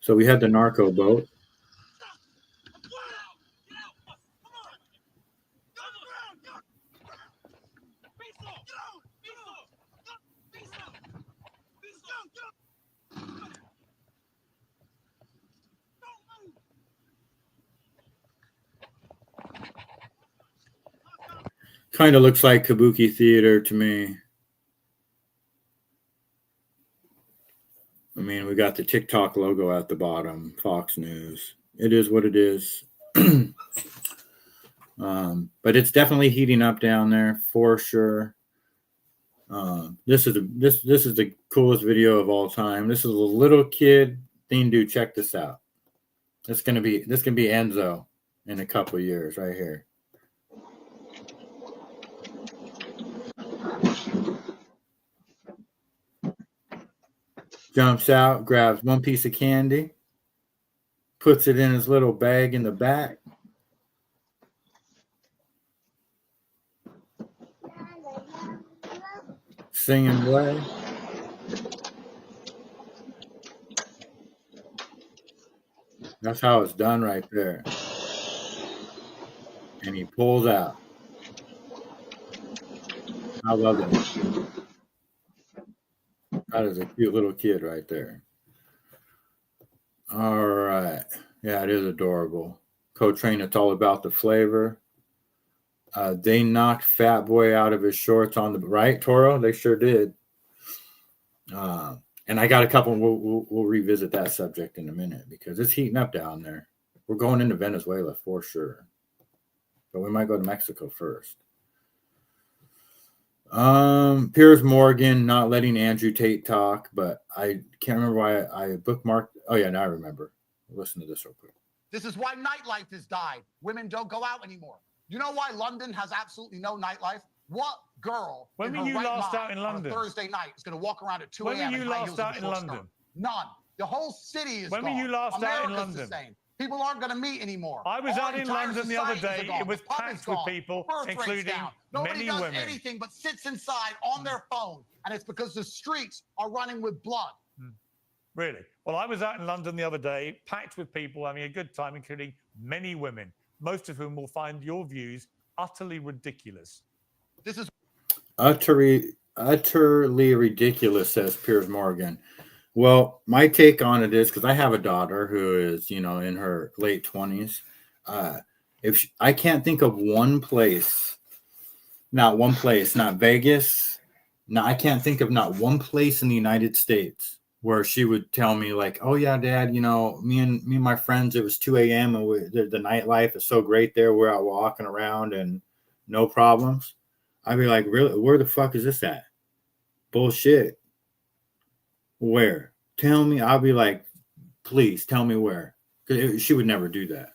so we had the narco boat. Kind of looks like Kabuki Theater to me. I mean, we got the TikTok logo at the bottom, Fox News. It is what it is. But it's definitely heating up down there for sure. This is the coolest video of all time. This is a little kid thing. Dude, check this out. This can be Enzo in a couple of years right here. Jumps out, grabs one piece of candy, puts it in his little bag in the back. Singing away. That's how it's done right there. And he pulls out. I love that. That is a cute little kid right there. All right. Yeah, it is adorable. Coach Rain, it's all about the flavor. They knocked Fat Boy out of his shorts on the right, Toro. They sure did. And I got a couple. We'll revisit that subject in a minute because it's heating up down there. We're going into Venezuela for sure, but we might go to Mexico first. Piers Morgan not letting Andrew Tate talk, but I can't remember why I bookmarked. Oh yeah, now I remember. Listen to this real quick. This is why nightlife has died. Women don't go out anymore. You know why London has absolutely no nightlife? What girl When in were her you right last mind out in on London? a Thursday night is going to walk around at 2 When a.m. were you in high last heels out and in a short London? skirt? None. The whole city is When gone. were you last out in America's the London? same. People aren't going to meet anymore. I was Our out in entire London the other societies are day. gone. It was The pub is packed with gone. people, Birth rate's including down. Nobody many does women. anything but sits inside on their phone, and it's because the streets are running with blood. Really? Well, I was out in London the other day, packed with people having a good time, including many women, most of whom will find your views utterly ridiculous. This is Utterly ridiculous, says Piers Morgan. Well, my take on it is, because I have a daughter who is, in her late 20s. I can't think of one place, not Vegas. No, I can't think of not one place in the United States where she would tell me like, oh yeah, Dad, me and my friends, it was 2 a.m. and the nightlife is so great there. We're out walking around and no problems. I'd be like, really? Where the fuck is this at? Bullshit. Where? Tell me. I'll be like, please tell me where. Because she would never do that.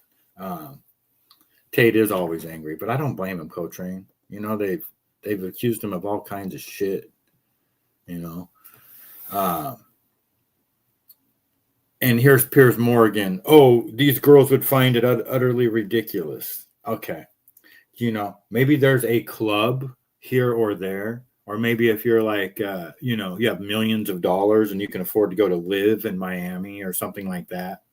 Tate is always angry, but I don't blame him, Coltrane. They've accused him of all kinds of shit. And here's Piers Morgan. Oh, these girls would find it utterly ridiculous. Okay. Maybe there's a club here or there, or maybe if you're like, you have millions of dollars and you can afford to go to live in Miami or something like that,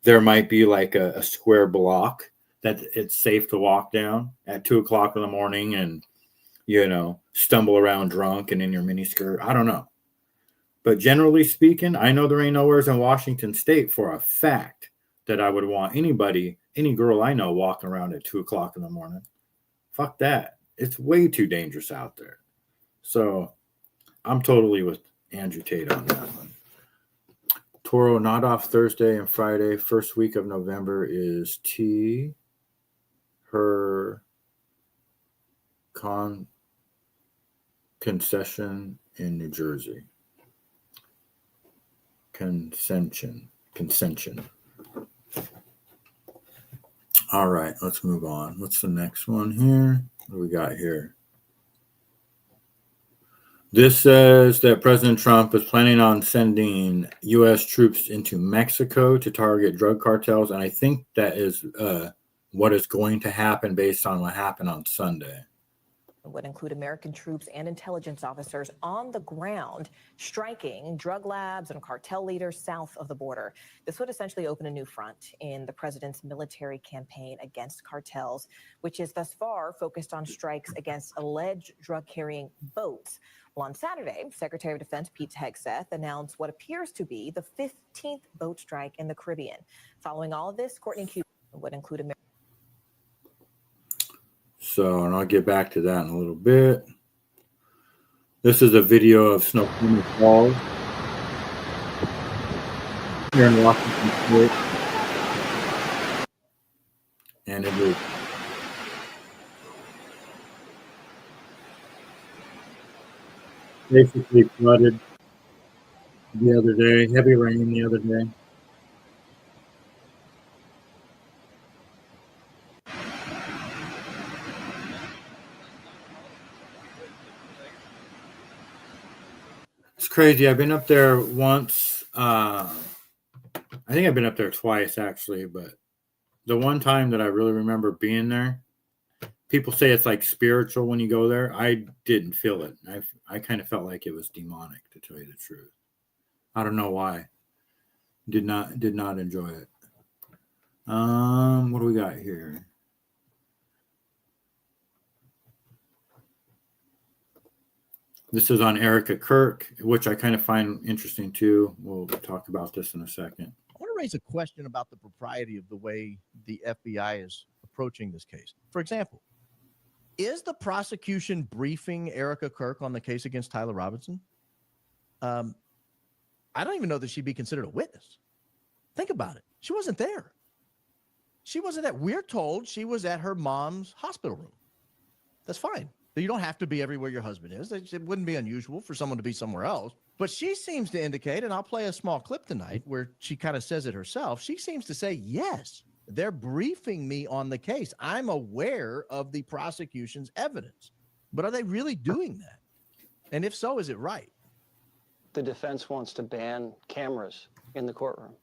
there might be like a square block that it's safe to walk down at 2:00 in the morning and, stumble around drunk and in your miniskirt. I don't know. But generally speaking, I know there ain't nowheres in Washington State for a fact that I would want any girl I know walking around at 2:00 in the morning. Fuck that. It's way too dangerous out there. So I'm totally with Andrew Tate on that one. Toro not off Thursday and Friday. First week of November is her concession in New Jersey. Consension. All right, let's move on. What's the next one here? What do we got here? This says that President Trump is planning on sending U.S. troops into Mexico to target drug cartels, and I think that is what is going to happen based on what happened on Sunday. It would include American troops and intelligence officers on the ground striking drug labs and cartel leaders south of the border. This would essentially open a new front in the president's military campaign against cartels, which is thus far focused on strikes against alleged drug-carrying boats. Well, on Saturday, Secretary of Defense Pete Hegseth announced what appears to be the 15th boat strike in the Caribbean. Following all of this, Courtney Cuban would include American. So, and I'll get back to that in a little bit. This is a video of Snoqualmie Falls here in Washington State. And it was basically flooded the other day, heavy rain the other day. It's crazy. I've been up there once. I think I've been up there twice, actually. But the one time that I really remember being there, people say it's like spiritual when you go there. I didn't feel it. I kind of felt like it was demonic, to tell you the truth. I don't know why. Did not enjoy it. What do we got here? This is on Erica Kirk, which I kind of find interesting too. We'll talk about this in a second. I want to raise a question about the propriety of the way the FBI is approaching this case. For example, is the prosecution briefing Erica Kirk on the case against Tyler Robinson? I don't even know that she'd be considered a witness. Think about it. She wasn't there. She wasn't at. We're told she was at her mom's hospital room. That's fine. You don't have to be everywhere your husband is. It wouldn't be unusual for someone to be somewhere else. But she seems to indicate, and I'll play a small clip tonight where she kind of says it herself. She seems to say, yes, they're briefing me on the case. I'm aware of the prosecution's evidence. But are they really doing that? And if so, is it right? The defense wants to ban cameras in the courtroom.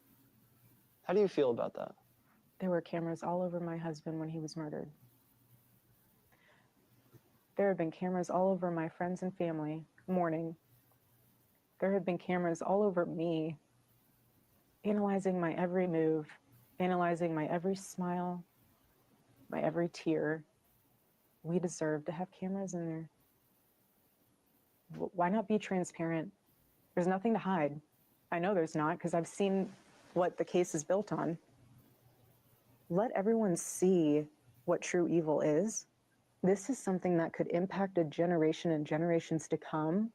How do you feel about that? There were cameras all over my husband when he was murdered. There have been cameras all over my friends and family mourning. There have been cameras all over me, analyzing my every move, analyzing my every smile, my every tear. We deserve to have cameras in there. Why not be transparent? There's nothing to hide. I know there's not, because I've seen what the case is built on. Let everyone see what true evil is. This is something that could impact a generation and generations to come.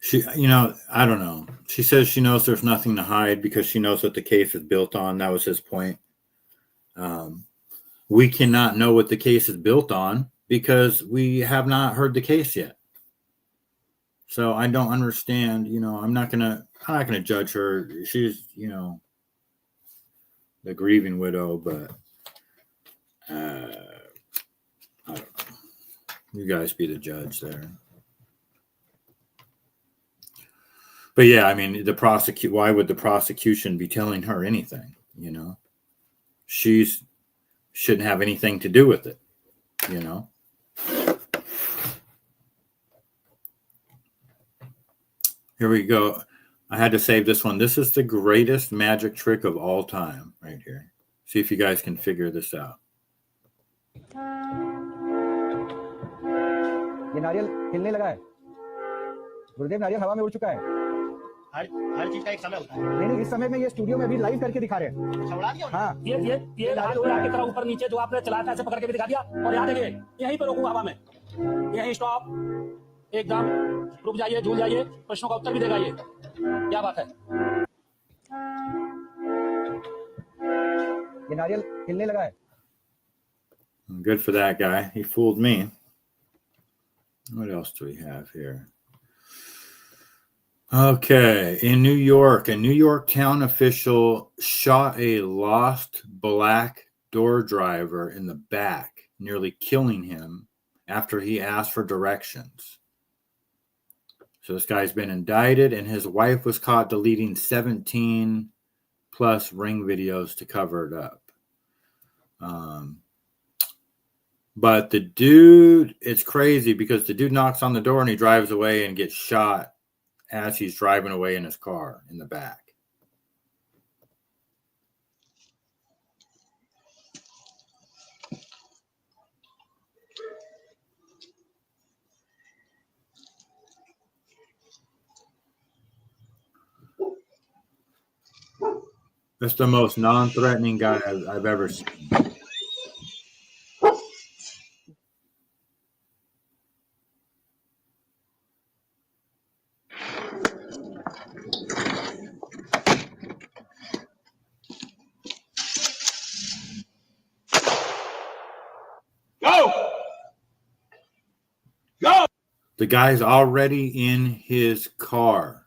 She, I don't know. She says she knows there's nothing to hide because she knows what the case is built on. That was his point. We cannot know what the case is built on because we have not heard the case yet. So I don't understand. I'm not gonna judge her. She's, the grieving widow, but I don't know. You guys be the judge there. But yeah, I mean, why would the prosecution be telling her anything? She shouldn't have anything to do with it. Here we go. I had to save this one. This is the greatest magic trick of all time right here. See if you guys can figure this out. ये नारियल हिलने लगा है गुरुदेव नारियल हवा में उड़ चुका है हर चीज का एक समय होता है नहीं इस समय में ये स्टूडियो में भी लाइव करके दिखा रहे हैं अच्छा उड़ा दिया हाँ ये लाल उड़ा की तरह ऊपर नीचे जो आपने चलाया था ऐसे पकड़ के भी दिखा दिया और यहाँ देखिए यहीं पे रोकूंगा हवा में यहीं स्टॉप एकदम रुक जाइए झूल जाइए प्रश्नों का उत्तर भी देगा ये क्या बात है ये नारियल हिलने लगा है Good for that guy. He fooled me. What else do we have here? Okay. In New York, a New York town official shot a lost black door driver in the back, nearly killing him after he asked for directions. So this guy's been indicted, and his wife was caught deleting 17 plus ring videos to cover it up. But the dude, it's crazy because the dude knocks on the door and he drives away and gets shot as he's driving away in his car in the back. That's the most non-threatening guy I've ever seen. Go! The guy's already in his car.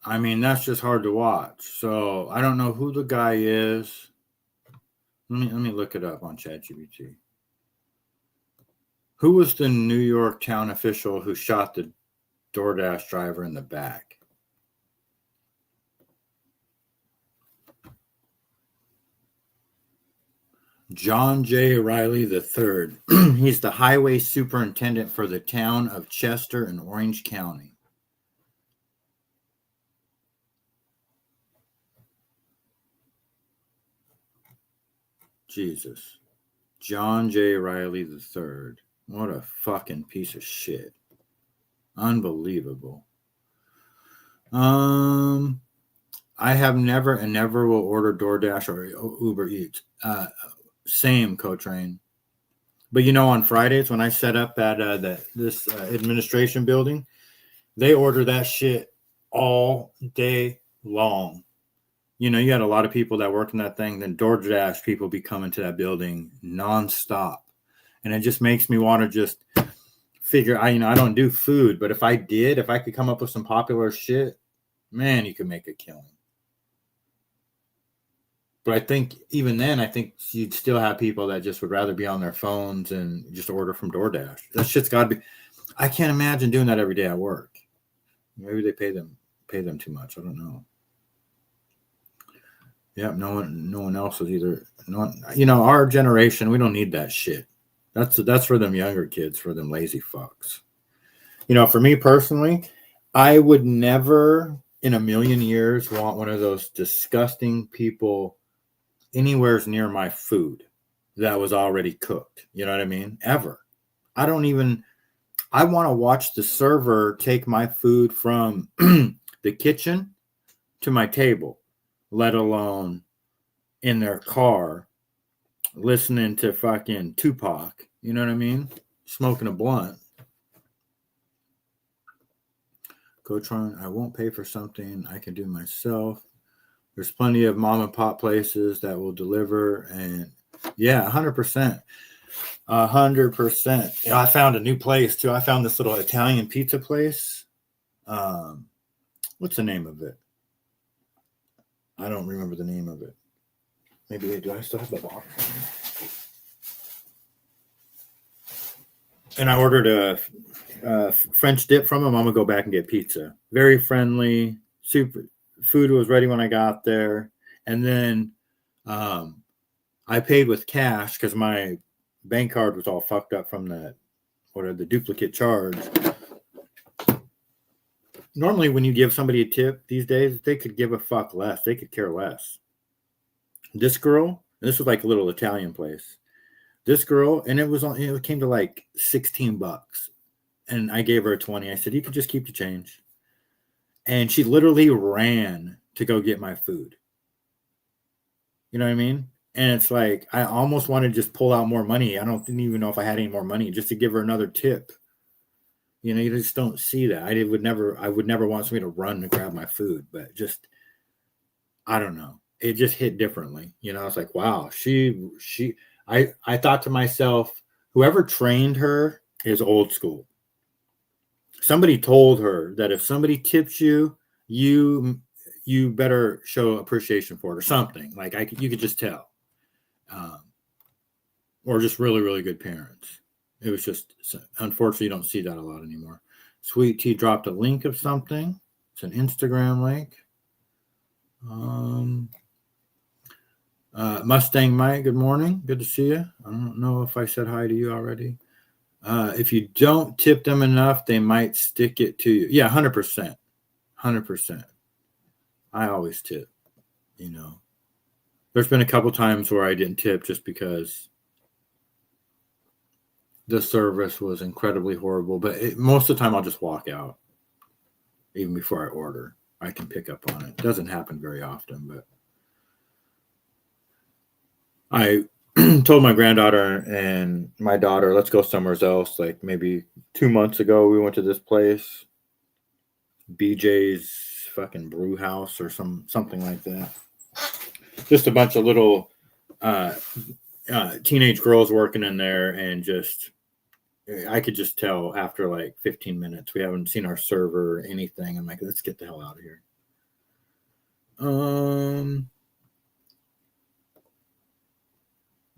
I mean, that's just hard to watch. So I don't know who the guy is. Let me look it up on ChatGPT. Who was the New York town official who shot the DoorDash driver in the back? John J. Riley III. He's the highway superintendent for the town of Chester in Orange County. Jesus. John J. Riley III. What a fucking piece of shit. Unbelievable. I have never and never will order DoorDash or Uber Eats. Same, Co-Train. But on Fridays when I set up at this administration building, they order that shit all day long. You had a lot of people that work in that thing. Then DoorDash people be coming to that building nonstop, and it just makes me want to just figure. I don't do food, but if I could come up with some popular shit, man, you could make a killing. But I think even then, you'd still have people that just would rather be on their phones and just order from DoorDash. That shit's got to be. I can't imagine doing that every day at work. Maybe they pay them too much. I don't know. Yeah, no one else is either. Our generation, we don't need that shit. That's for them younger kids, for them lazy fucks. For me personally, I would never in a million years want one of those disgusting people anywhere near my food that was already cooked. You know what I mean? Ever. I want to watch the server take my food from the kitchen to my table, let alone in their car listening to fucking Tupac. You know what I mean? Smoking a blunt. Gotron, I won't pay for something I can do myself. There's plenty of mom and pop places that will deliver, and yeah, 100%. 100%. I found a new place too. I found this little Italian pizza place. What's the name of it? I don't remember the name of it. Maybe do I still have the box? And I ordered a French dip from them. I'm gonna go back and get pizza. Very friendly. Super. Food was ready when I got there, and then I paid with cash because my bank card was all fucked up from the duplicate charge. Normally, when you give somebody a tip these days, they could give a fuck less. They could care less. This girl, this was like a little Italian place. This girl, and it came to like $16, and I gave her a 20. I said, you could just keep the change. And she literally ran to go get my food. You know what I mean? And it's like, I almost want to just pull out more money. I didn't even know if I had any more money just to give her another tip. You just don't see that. I would never want somebody to run to grab my food, but just, I don't know. It just hit differently. It's like, wow, I thought to myself, whoever trained her is old school. Somebody told her that if somebody tips you, you better show appreciation for it or something. Like you could just tell. Or just really, really good parents. It was just, unfortunately, you don't see that a lot anymore. Sweet Tea dropped a link of something. It's an Instagram link. Mustang Mike, good morning. Good to see you. I don't know if I said hi to you already. If you don't tip them enough, they might stick it to you. Yeah, 100%. 100%. I always tip, There's been a couple times where I didn't tip just because the service was incredibly horrible. But most of the time, I'll just walk out. Even before I order, I can pick up on it. It doesn't happen very often, but I told my granddaughter and my daughter, let's go somewhere else. Like maybe 2 months ago, we went to this place, BJ's fucking brew house or something like that. Just a bunch of little teenage girls working in there, and I could just tell after like 15 minutes, we haven't seen our server or anything. I'm like, let's get the hell out of here.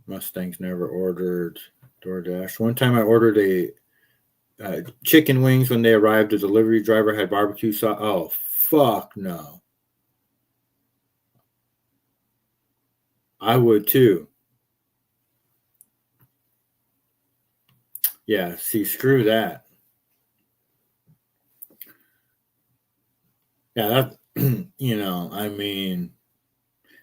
Mustangs never ordered DoorDash. One time I ordered a chicken wings. When they arrived, the delivery driver had barbecue sauce. Oh, fuck no. I would too. Yeah, see, screw that. Yeah, that, I mean,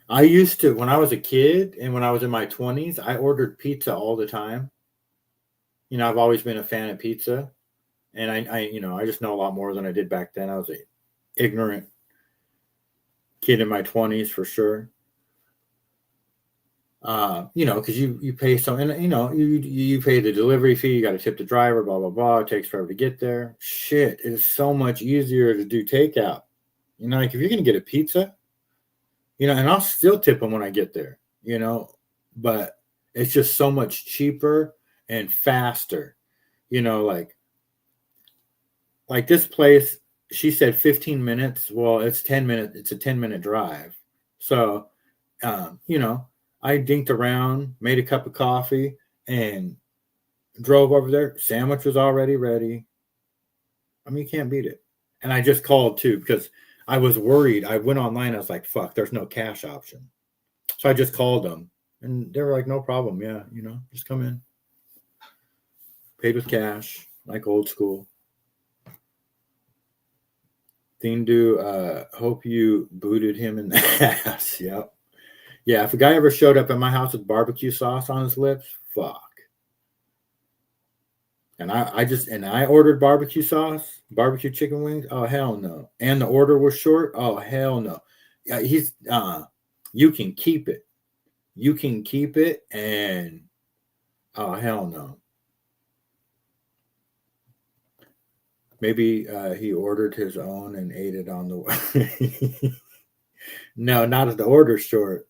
I used to, when I was a kid and when I was in my 20s, I ordered pizza all the time. You know, I've always been a fan of pizza. And I just know a lot more than I did back then. I was a ignorant kid in my 20s for sure. You know, because you pay and you know, you pay the delivery fee, you got to tip the driver, blah blah blah. It takes forever to get there. Shit, it is so much easier to do takeout. You know, like if you're gonna get a pizza, you know, and I'll still tip them when I get there, you know, but it's just so much cheaper and faster. You know, like this place, she said 15 minutes. Well, it's 10 minutes. It's a 10-minute drive. So, you know, I dinked around, made a cup of coffee, and drove over there. Sandwich was already ready. I mean, you can't beat it. And I just called too because I was worried. I went online. I was like, fuck, there's no cash option. So I just called them and they were like, no problem. Yeah, you know, just come in. Paid with cash, like old school. Thindu, hope you booted him in the ass. Yep. Yeah, if a guy ever showed up at my house with barbecue sauce on his lips, fuck. And I ordered barbecue sauce, barbecue chicken wings. Oh hell no. And the order was short. Oh hell no. Yeah, you can keep it. You can keep it and oh hell no. Maybe he ordered his own and ate it on the way. No, not at the order short.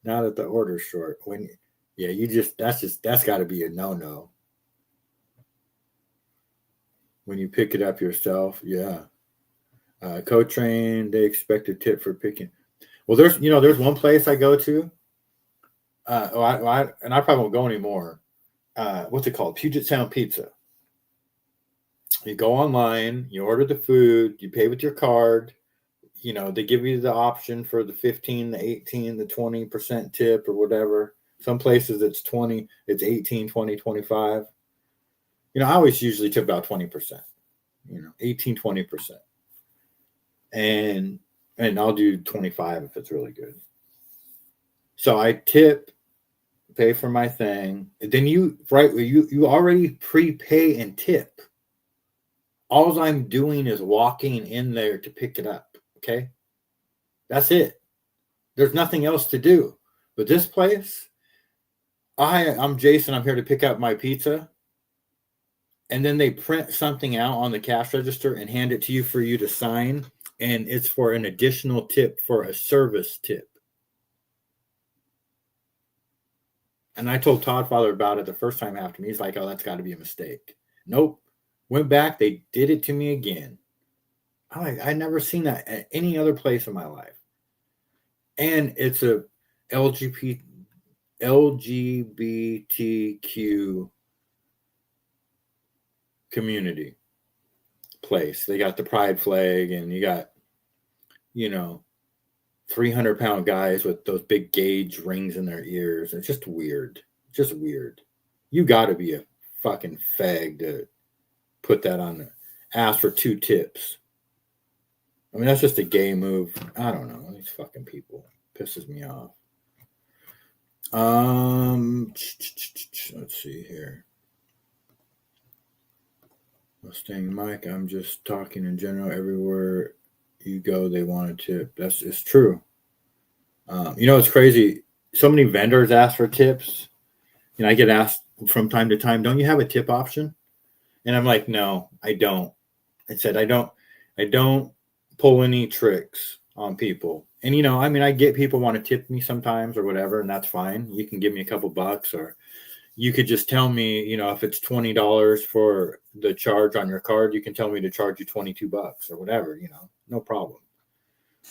Not at the order short. That's got to be a no-no. When you pick it up yourself, yeah. Co-train, they expect a tip for picking. Well, there's one place I go to. I probably won't go anymore. What's it called? Puget Sound Pizza. You go online, you order the food, you pay with your card. You know, they give you the option for the 15, the 18, the 20% tip or whatever. Some places it's 20, it's 18, 20, 25. You know, I always usually tip about 20%, you know, 18, 20%. And I'll do 25 if it's really good. So I tip, pay for my thing. Then you already prepay and tip. All I'm doing is walking in there to pick it up. Okay. That's it. There's nothing else to do. But this place, I'm Jason. I'm here to pick up my pizza. And then they print something out on the cash register and hand it to you for you to sign. And it's for an additional tip for a service tip. And I told Todd Father about it the first time after me. He's like, oh, that's got to be a mistake. Nope. Went back. They did it to me again. I never seen that at any other place in my life. And it's a LGBTQ community place. They got the pride flag and you got, you know, 300-pound guys with those big gauge rings in their ears. It's just weird. Just weird. You got to be a fucking fag to put that on there. Ask for 2 tips. I mean, that's just a gay move. I don't know. These fucking people pisses me off. Let's see here. Mustang Mike, I'm just talking in general. Everywhere you go, they want a tip. It's true. You know, it's crazy. So many vendors ask for tips. You know, I get asked from time to time, don't you have a tip option? And I'm like, no, I don't. I said, I don't pull any tricks on people. And, you know, I mean, I get people want to tip me sometimes or whatever, and that's fine. You can give me a couple bucks, or you could just tell me, you know, if it's $20 for the charge on your card, you can tell me to charge you $22 or whatever, you know, no problem.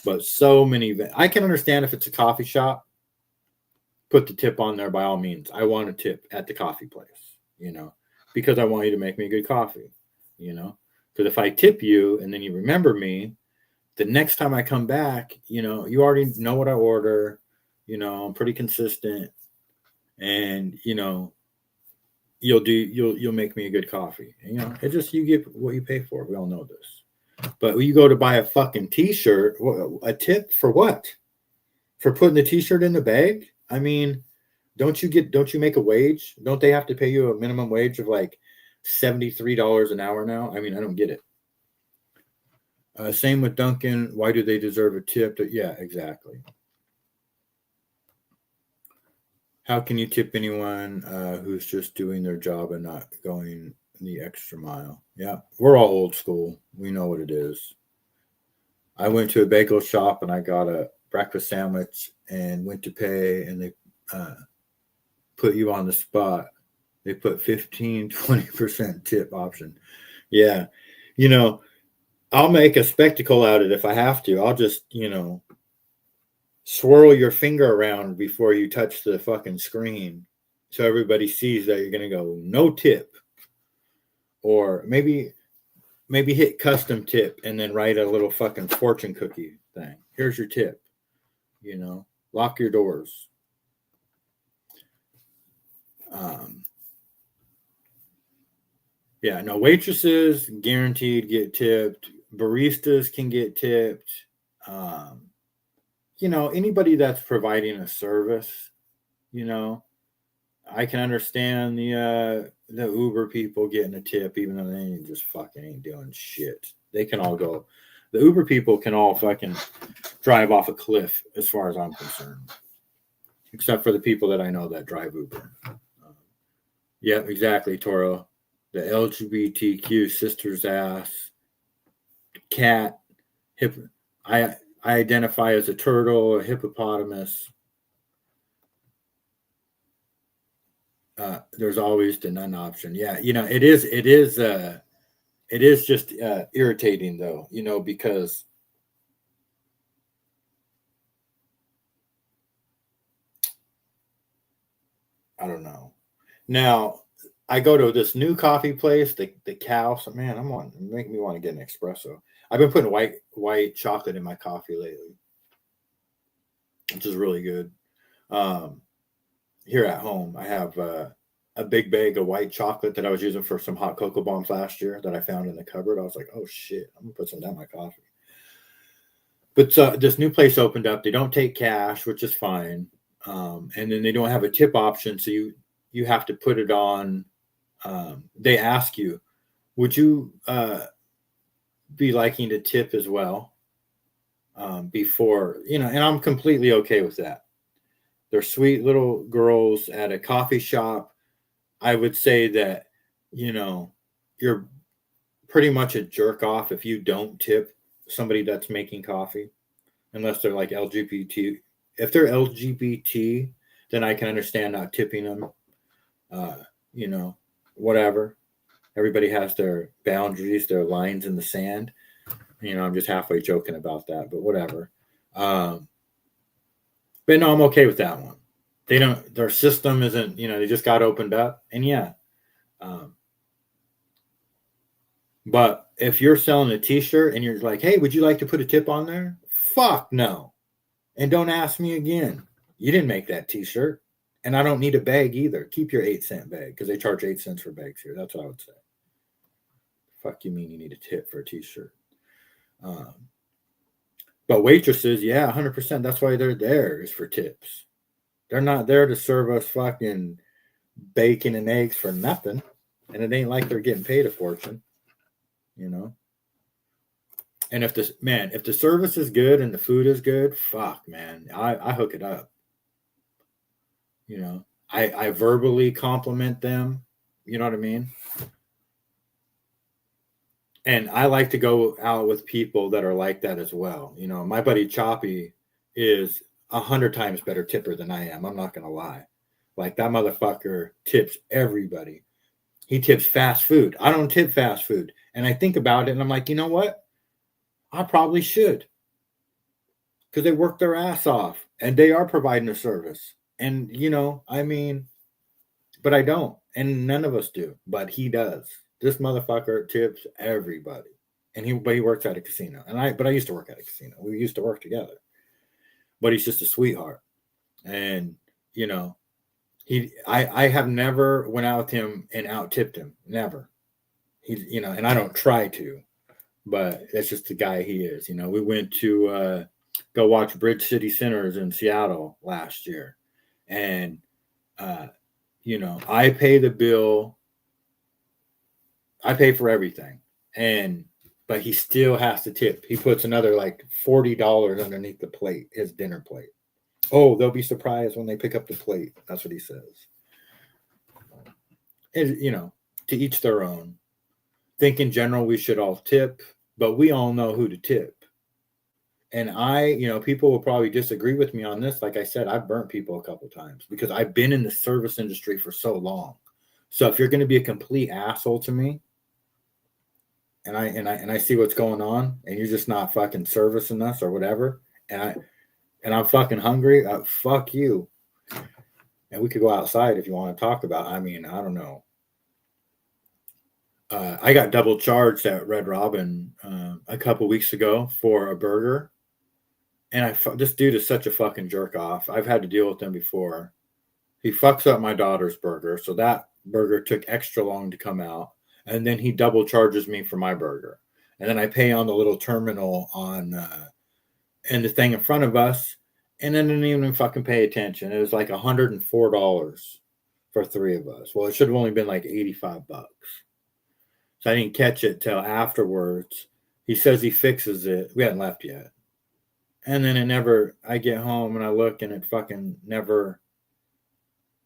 But so many, I can understand if it's a coffee shop, put the tip on there by all means. I want a tip at the coffee place, you know, because I want you to make me a good coffee, you know, because if I tip you and then you remember me, the next time I come back, you know, you already know what I order, you know, I'm pretty consistent, and, you know, you'll make me a good coffee. And, you know, it just, you get what you pay for. We all know this. But when you go to buy a fucking t-shirt, a tip for what? For putting the t-shirt in the bag? I mean, don't you make a wage? Don't they have to pay you a minimum wage of like $73 an hour now? I mean, I don't get it. Same with Duncan. Why do they deserve a tip? Yeah, exactly. How can you tip anyone who's just doing their job and not going the extra mile? Yeah, we're all old school. We know what it is. I went to a bagel shop and I got a breakfast sandwich and went to pay, and they put you on the spot. They put 15-20% tip option. Yeah. I'll make a spectacle out of it if I have to. I'll just, swirl your finger around before you touch the fucking screen so everybody sees that you're going to go no tip. Or maybe hit custom tip and then write a little fucking fortune cookie thing. Here's your tip. Lock your doors. Yeah, no, waitresses guaranteed get tipped. Baristas can get tipped. Anybody that's providing a service, I can understand the Uber people getting a tip, even though they just fucking ain't doing shit. They can all go. The Uber people can all fucking drive off a cliff, as far as I'm concerned, except for the people that I know that drive Uber. Yeah, exactly, Toro. The LGBTQ sister's ass, cat, I identify as a turtle, a hippopotamus. There's always the none option. Yeah, it is just irritating though, because I don't know. Now I go to this new coffee place, the cow. So man, making me want to get an espresso. I've been putting white chocolate in my coffee lately, which is really good. Here at home, I have a big bag of white chocolate that I was using for some hot cocoa bombs last year that I found in the cupboard. I was like, oh shit, I'm gonna put some down my coffee. But this new place opened up. They don't take cash, which is fine. And then they don't have a tip option, so you have to put it on. They ask you, would you be liking to tip as well before, and I'm completely okay with that. They're sweet little girls at a coffee shop. I would say that, you're pretty much a jerk off if you don't tip somebody that's making coffee, unless they're like LGBT. If they're LGBT, then I can understand not tipping them. Whatever. Everybody has their boundaries, their lines in the sand. I'm just halfway joking about that, but whatever. But no, I'm okay with that one. Their system isn't, they just got opened up, and yeah. But if you're selling a t-shirt and you're like, hey, would you like to put a tip on there? Fuck no. And don't ask me again. You didn't make that t-shirt. And I don't need a bag either. Keep your 8-cent bag, because they charge 8 cents for bags here. That's what I would say. Fuck you mean you need a tip for a t-shirt? But waitresses, yeah, 100%. That's why they're there, is for tips. They're not there to serve us fucking bacon and eggs for nothing. And it ain't like they're getting paid a fortune, And if the service is good and the food is good, fuck, man, I hook it up. I verbally compliment them. You know what I mean? And I like to go out with people that are like that as well. My buddy Choppy is 100 times better tipper than I am. I'm not going to lie. Like, that motherfucker tips everybody. He tips fast food. I don't tip fast food. And I think about it and I'm like, you know what? I probably should. Because they work their ass off and they are providing a service. And, but I don't. And none of us do. But he does. This motherfucker tips everybody. And he works at a casino. But I used to work at a casino. We used to work together. But he's just a sweetheart. And, I have never went out with him and out tipped him. Never. And I don't try to, but that's just the guy he is. We went to go watch Bridge City Sinners in Seattle last year. And, you know, I pay the bill. I pay for everything. But he still has to tip. He puts another like $40 underneath the plate, his dinner plate. Oh, they'll be surprised when they pick up the plate. That's what he says. And, you know, to each their own. Think in general we should all tip, but we all know who to tip. And you know, people will probably disagree with me on this. Like I said, I've burnt people a couple times because I've been in the service industry for so long. So if you're going to be a complete asshole to me, and I see what's going on, and you're just not fucking servicing us or whatever, and I'm fucking hungry, fuck you. And we could go outside if you want to talk about. I mean, I don't know. I got double charged at Red Robin a couple weeks ago for a burger. And this dude is such a fucking jerk off. I've had to deal with him before. He fucks up my daughter's burger. So that burger took extra long to come out. And then he double charges me for my burger. And then I pay on the little terminal and the thing in front of us. And then didn't even fucking pay attention. It was like $104 for 3 of us. Well, it should have only been like $85. So I didn't catch it till afterwards. He says he fixes it. We hadn't left yet. And then I get home and I look and it fucking never,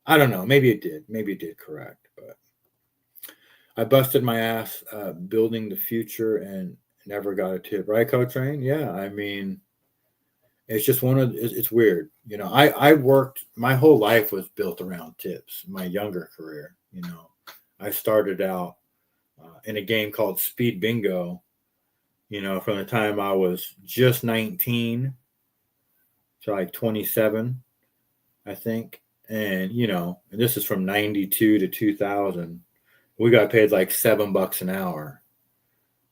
I don't know. Maybe it did. Maybe it did correct. But I busted my ass building the future and never got a tip. Right, Coach Rain? Yeah. I mean, it's just it's weird. You know, I worked, my whole life was built around tips. My younger career, you know, I started out in a game called Speed Bingo. You know, from the time I was just 19 to like 27, I think. And, you know, and this is from 92 to 2000. We got paid like $7 an hour.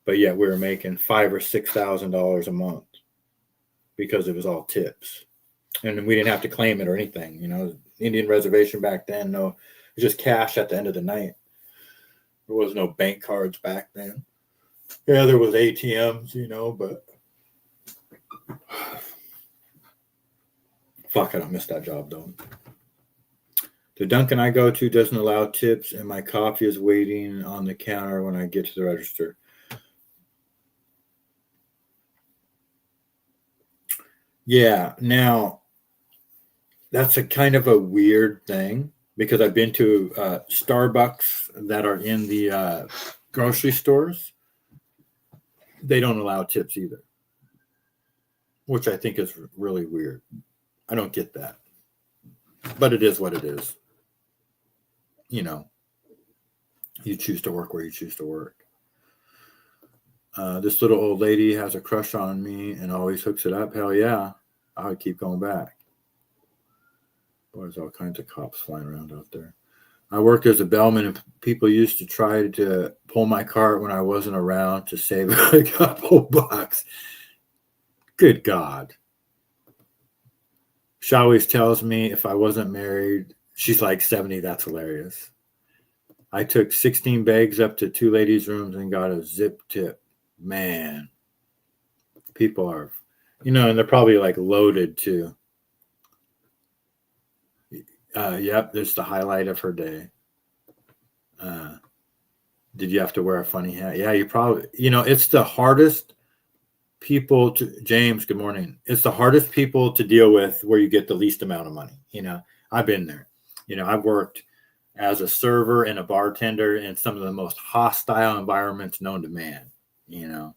But yet we were making $5,000 or $6,000 a month because it was all tips. And we didn't have to claim it or anything. You know, Indian reservation back then, no, it was just cash at the end of the night. There was no bank cards back then. Yeah, there was ATMs, you know, but fuck, I don't miss that job though. The Dunkin' I go to doesn't allow tips, and my coffee is waiting on the counter when I get to the register. Yeah, now that's a kind of a weird thing because I've been to Starbucks that are in the grocery stores. They don't allow tips either, which I think is really weird. I don't get that. But it is what it is. You know, you choose to work where you choose to work. This little old lady has a crush on me and always hooks it up. Hell yeah. I would keep going back. Boy, there's all kinds of cops flying around out there. I worked as a bellman, and people used to try to pull my cart when I wasn't around to save a couple bucks. Good God. She always tells me if I wasn't married, she's like 70. That's hilarious. I took 16 bags up to 2 ladies' rooms and got a zip tip. Man, people are, you know, and they're probably like loaded too. Yep, there's the highlight of her day. Did you have to wear a funny hat? Yeah, you probably, you know, it's the hardest people to, James, good morning. It's the hardest people to deal with where you get the least amount of money. You know, I've been there. You know, I've worked as a server and a bartender in some of the most hostile environments known to man. You know,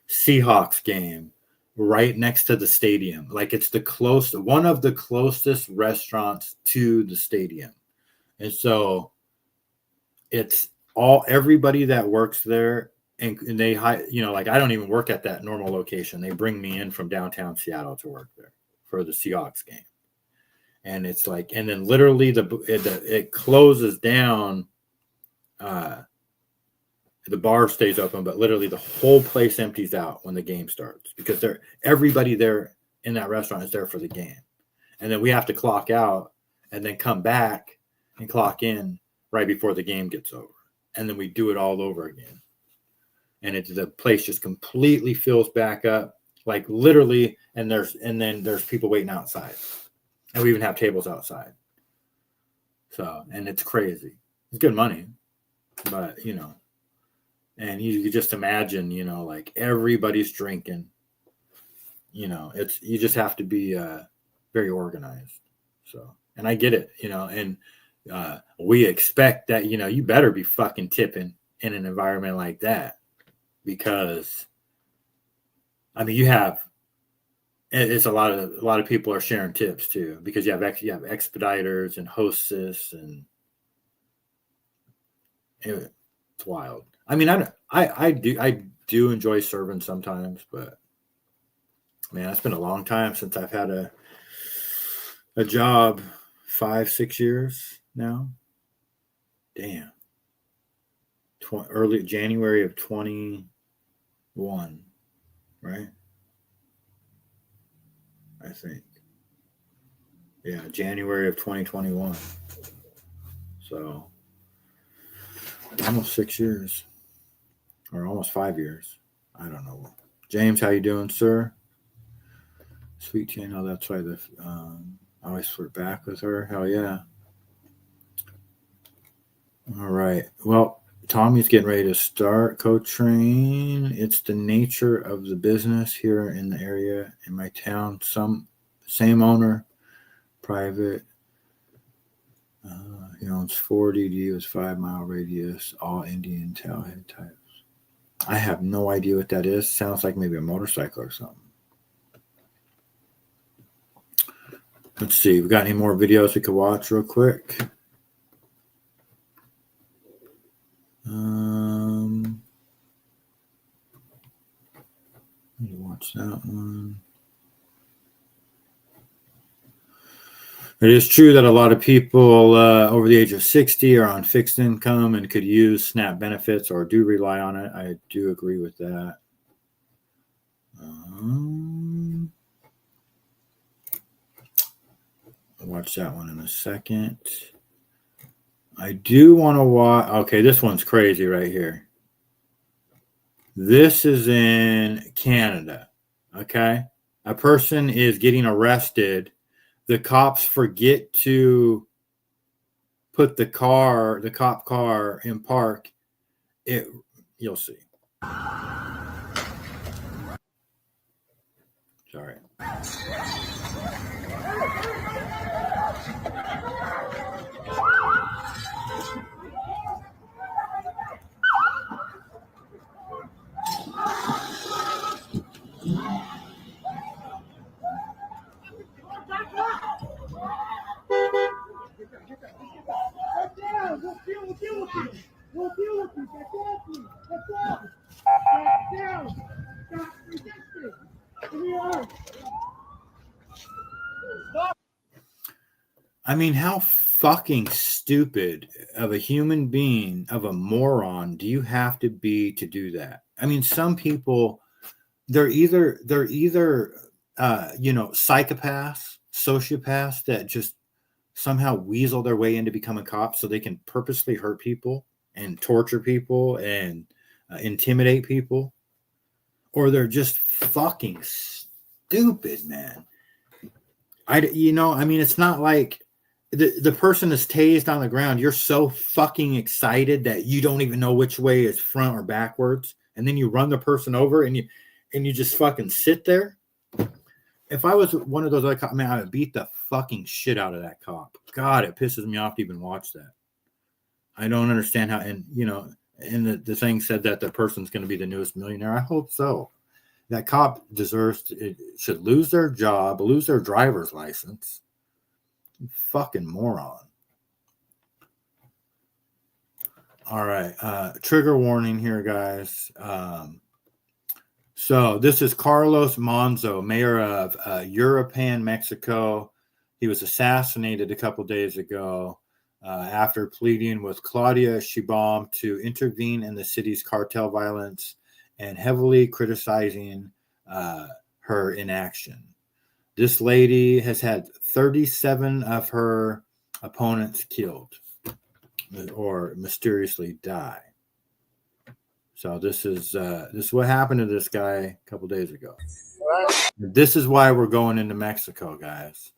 Seahawks game right next to the stadium. Like it's one of the closest restaurants to the stadium. And so it's everybody that works there and they, you know, like I don't even work at that normal location. They bring me in from downtown Seattle to work there for the Seahawks game. And it's like, and then literally it closes down. The bar stays open, but literally the whole place empties out when the game starts because everybody there in that restaurant is there for the game. And then we have to clock out and then come back and clock in right before the game gets over. And then we do it all over again. And the place just completely fills back up. like literally, and then there's people waiting outside, and we even have tables outside. So, and it's crazy. It's good money, but and you just imagine, like everybody's drinking. You just have to be very organized. So, and I get it, and we expect that, you better be fucking tipping in an environment like that, because I mean, it's a lot of people are sharing tips too, because you have expediters and hostess, and it's wild. I mean, I do enjoy serving sometimes, but man, it's been a long time since I've had a job. 5-6 years now. Damn. Early January of 21, right? I think. Yeah, January of 2021. So almost 6 years, or almost 5 years. I don't know. James, how you doing, sir? Sweet Jane. Oh, that's why I always flirt back with her. Hell yeah. All right. Well, Tommy's getting ready to start co-train. It's the nature of the business here in the area in my town. Same owner, private. He owns 40 to use 5-mile radius, all Indian tailhead types. I have no idea what that is. Sounds like maybe a motorcycle or something. Let's see. We got any more videos we could watch real quick? Let me watch that one. It is true that a lot of people over the age of 60 are on fixed income and could use SNAP benefits or do rely on it. I do agree with that. I'll watch that one in a second. I do want to watch. Okay, this one's crazy right here. This is in Canada. Okay. A person is getting arrested. The cops forget to put the cop car in park. You'll see. Sorry. I mean, how fucking stupid of a human being, of a moron, do you have to be to do that? I mean, some people, they're either psychopaths, sociopaths that just somehow weasel their way into becoming cops so they can purposely hurt people and torture people and intimidate people, or they're just fucking stupid, man. I mean, it's not like the person is tased on the ground. You're so fucking excited that you don't even know which way is front or backwards, and then you run the person over and you just fucking sit there. If I was one of those other cops, man, I would beat the fucking shit out of that cop. God, it pisses me off to even watch that. I don't understand how, and the thing said that the person's going to be the newest millionaire. I hope so. That cop should lose their job, lose their driver's license. Fucking moron. All right. Trigger warning here, guys. So this is Carlos Monzo, mayor of Uruapan, Mexico. He was assassinated a couple days ago after pleading with Claudia Sheinbaum to intervene in the city's cartel violence and heavily criticizing her inaction. This lady has had 37 of her opponents killed or mysteriously die. So this is what happened to this guy a couple days ago. This is why we're going into Mexico, guys.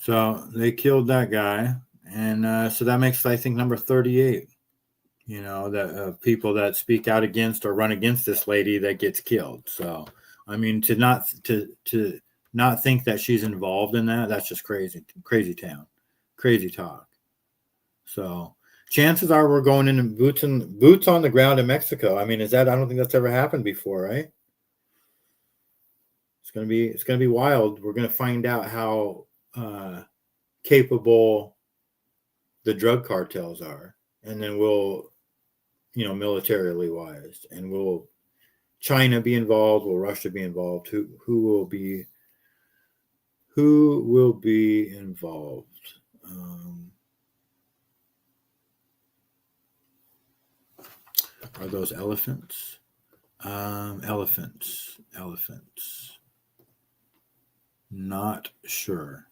So they killed that guy, and so that makes, I think, number 38. You know, the people that speak out against or run against this lady that gets killed. So, I mean, to not think that she's involved in that's just crazy town, crazy talk. So, chances are we're going into boots on the ground in Mexico. I mean, I don't think that's ever happened before, right? It's gonna be wild. We're gonna find out how capable the drug cartels are, and then we'll, militarily wise, and will China be involved? Will Russia be involved? Who will be involved? Are those elephants? Elephants. Not sure.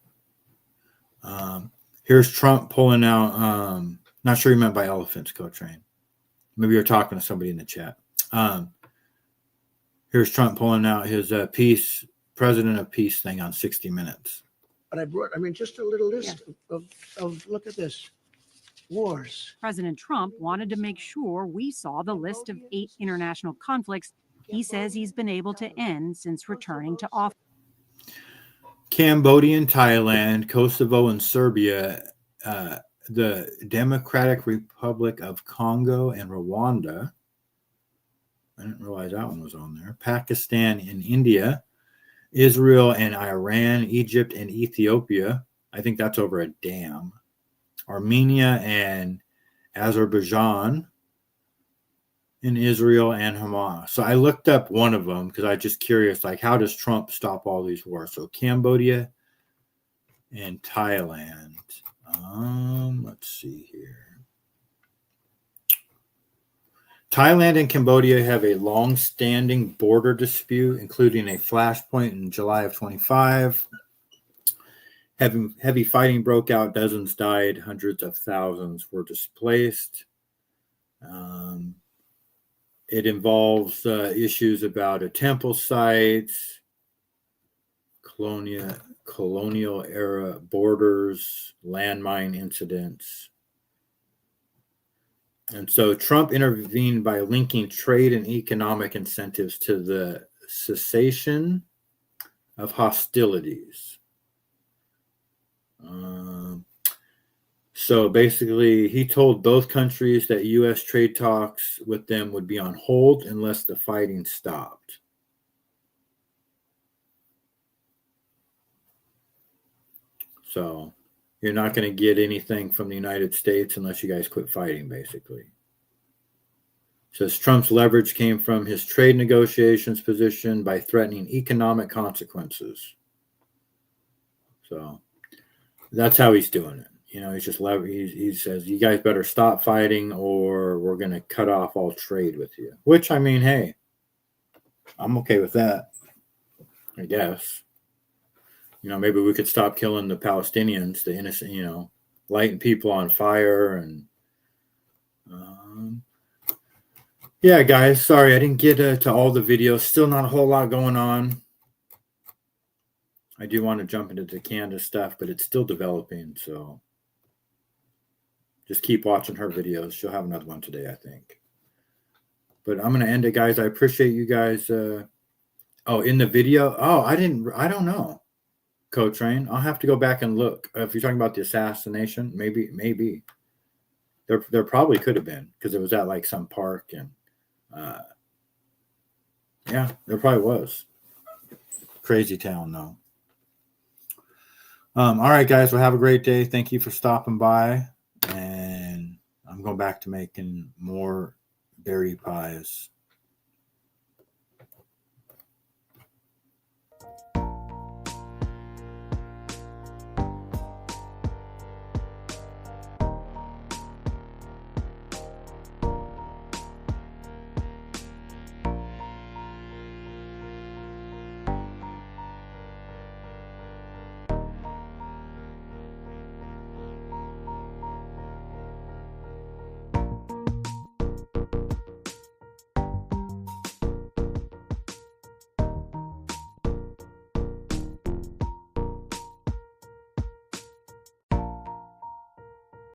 Here's Trump pulling out. Not sure he meant by elephants, Coach Rain. Maybe you're talking to somebody in the chat. Here's Trump pulling out his President of Peace thing on 60 Minutes. But just a little list of look at this. Wars. President Trump wanted to make sure we saw the list of 8 international conflicts he says he's been able to end since returning to office. Cambodia and Thailand, Kosovo and Serbia, the Democratic Republic of Congo and Rwanda. I didn't realize that one was on there. Pakistan and India, Israel and Iran, Egypt and Ethiopia. I think that's over a dam. Armenia and Azerbaijan, in Israel and Hamas. So I looked up one of them because I was just curious, like, how does Trump stop all these wars? So Cambodia and Thailand. Let's see here. Thailand and Cambodia have a long-standing border dispute, including a flashpoint in July of 25. Heavy fighting broke out. Dozens died. Hundreds of thousands were displaced. It involves issues about a temple site, colonial era borders, landmine incidents. And so Trump intervened by linking trade and economic incentives to the cessation of hostilities. So basically, he told both countries that U.S. trade talks with them would be on hold unless the fighting stopped. So you're not going to get anything from the United States unless you guys quit fighting, basically. Says Trump's leverage came from his trade negotiations position by threatening economic consequences. So that's how he's doing it. He's just he says, you guys better stop fighting or we're going to cut off all trade with you. Which, I mean, hey, I'm okay with that, I guess. Maybe we could stop killing the Palestinians, the innocent, lighting people on fire. And yeah, guys, sorry, I didn't get to all the videos. Still not a whole lot going on. I do want to jump into the Canada stuff, but it's still developing, so just keep watching her videos. She'll have another one today, I think. But I'm going to end it, guys. I appreciate you guys. In the video. I don't know, Coach Rain. I'll have to go back and look. If you're talking about the assassination, maybe. There probably could have been, because it was at like some park, and yeah, there probably was. Crazy town, though. All right, guys. Well, have a great day. Thank you for stopping by. And I'm I'm going back to making more berry pies.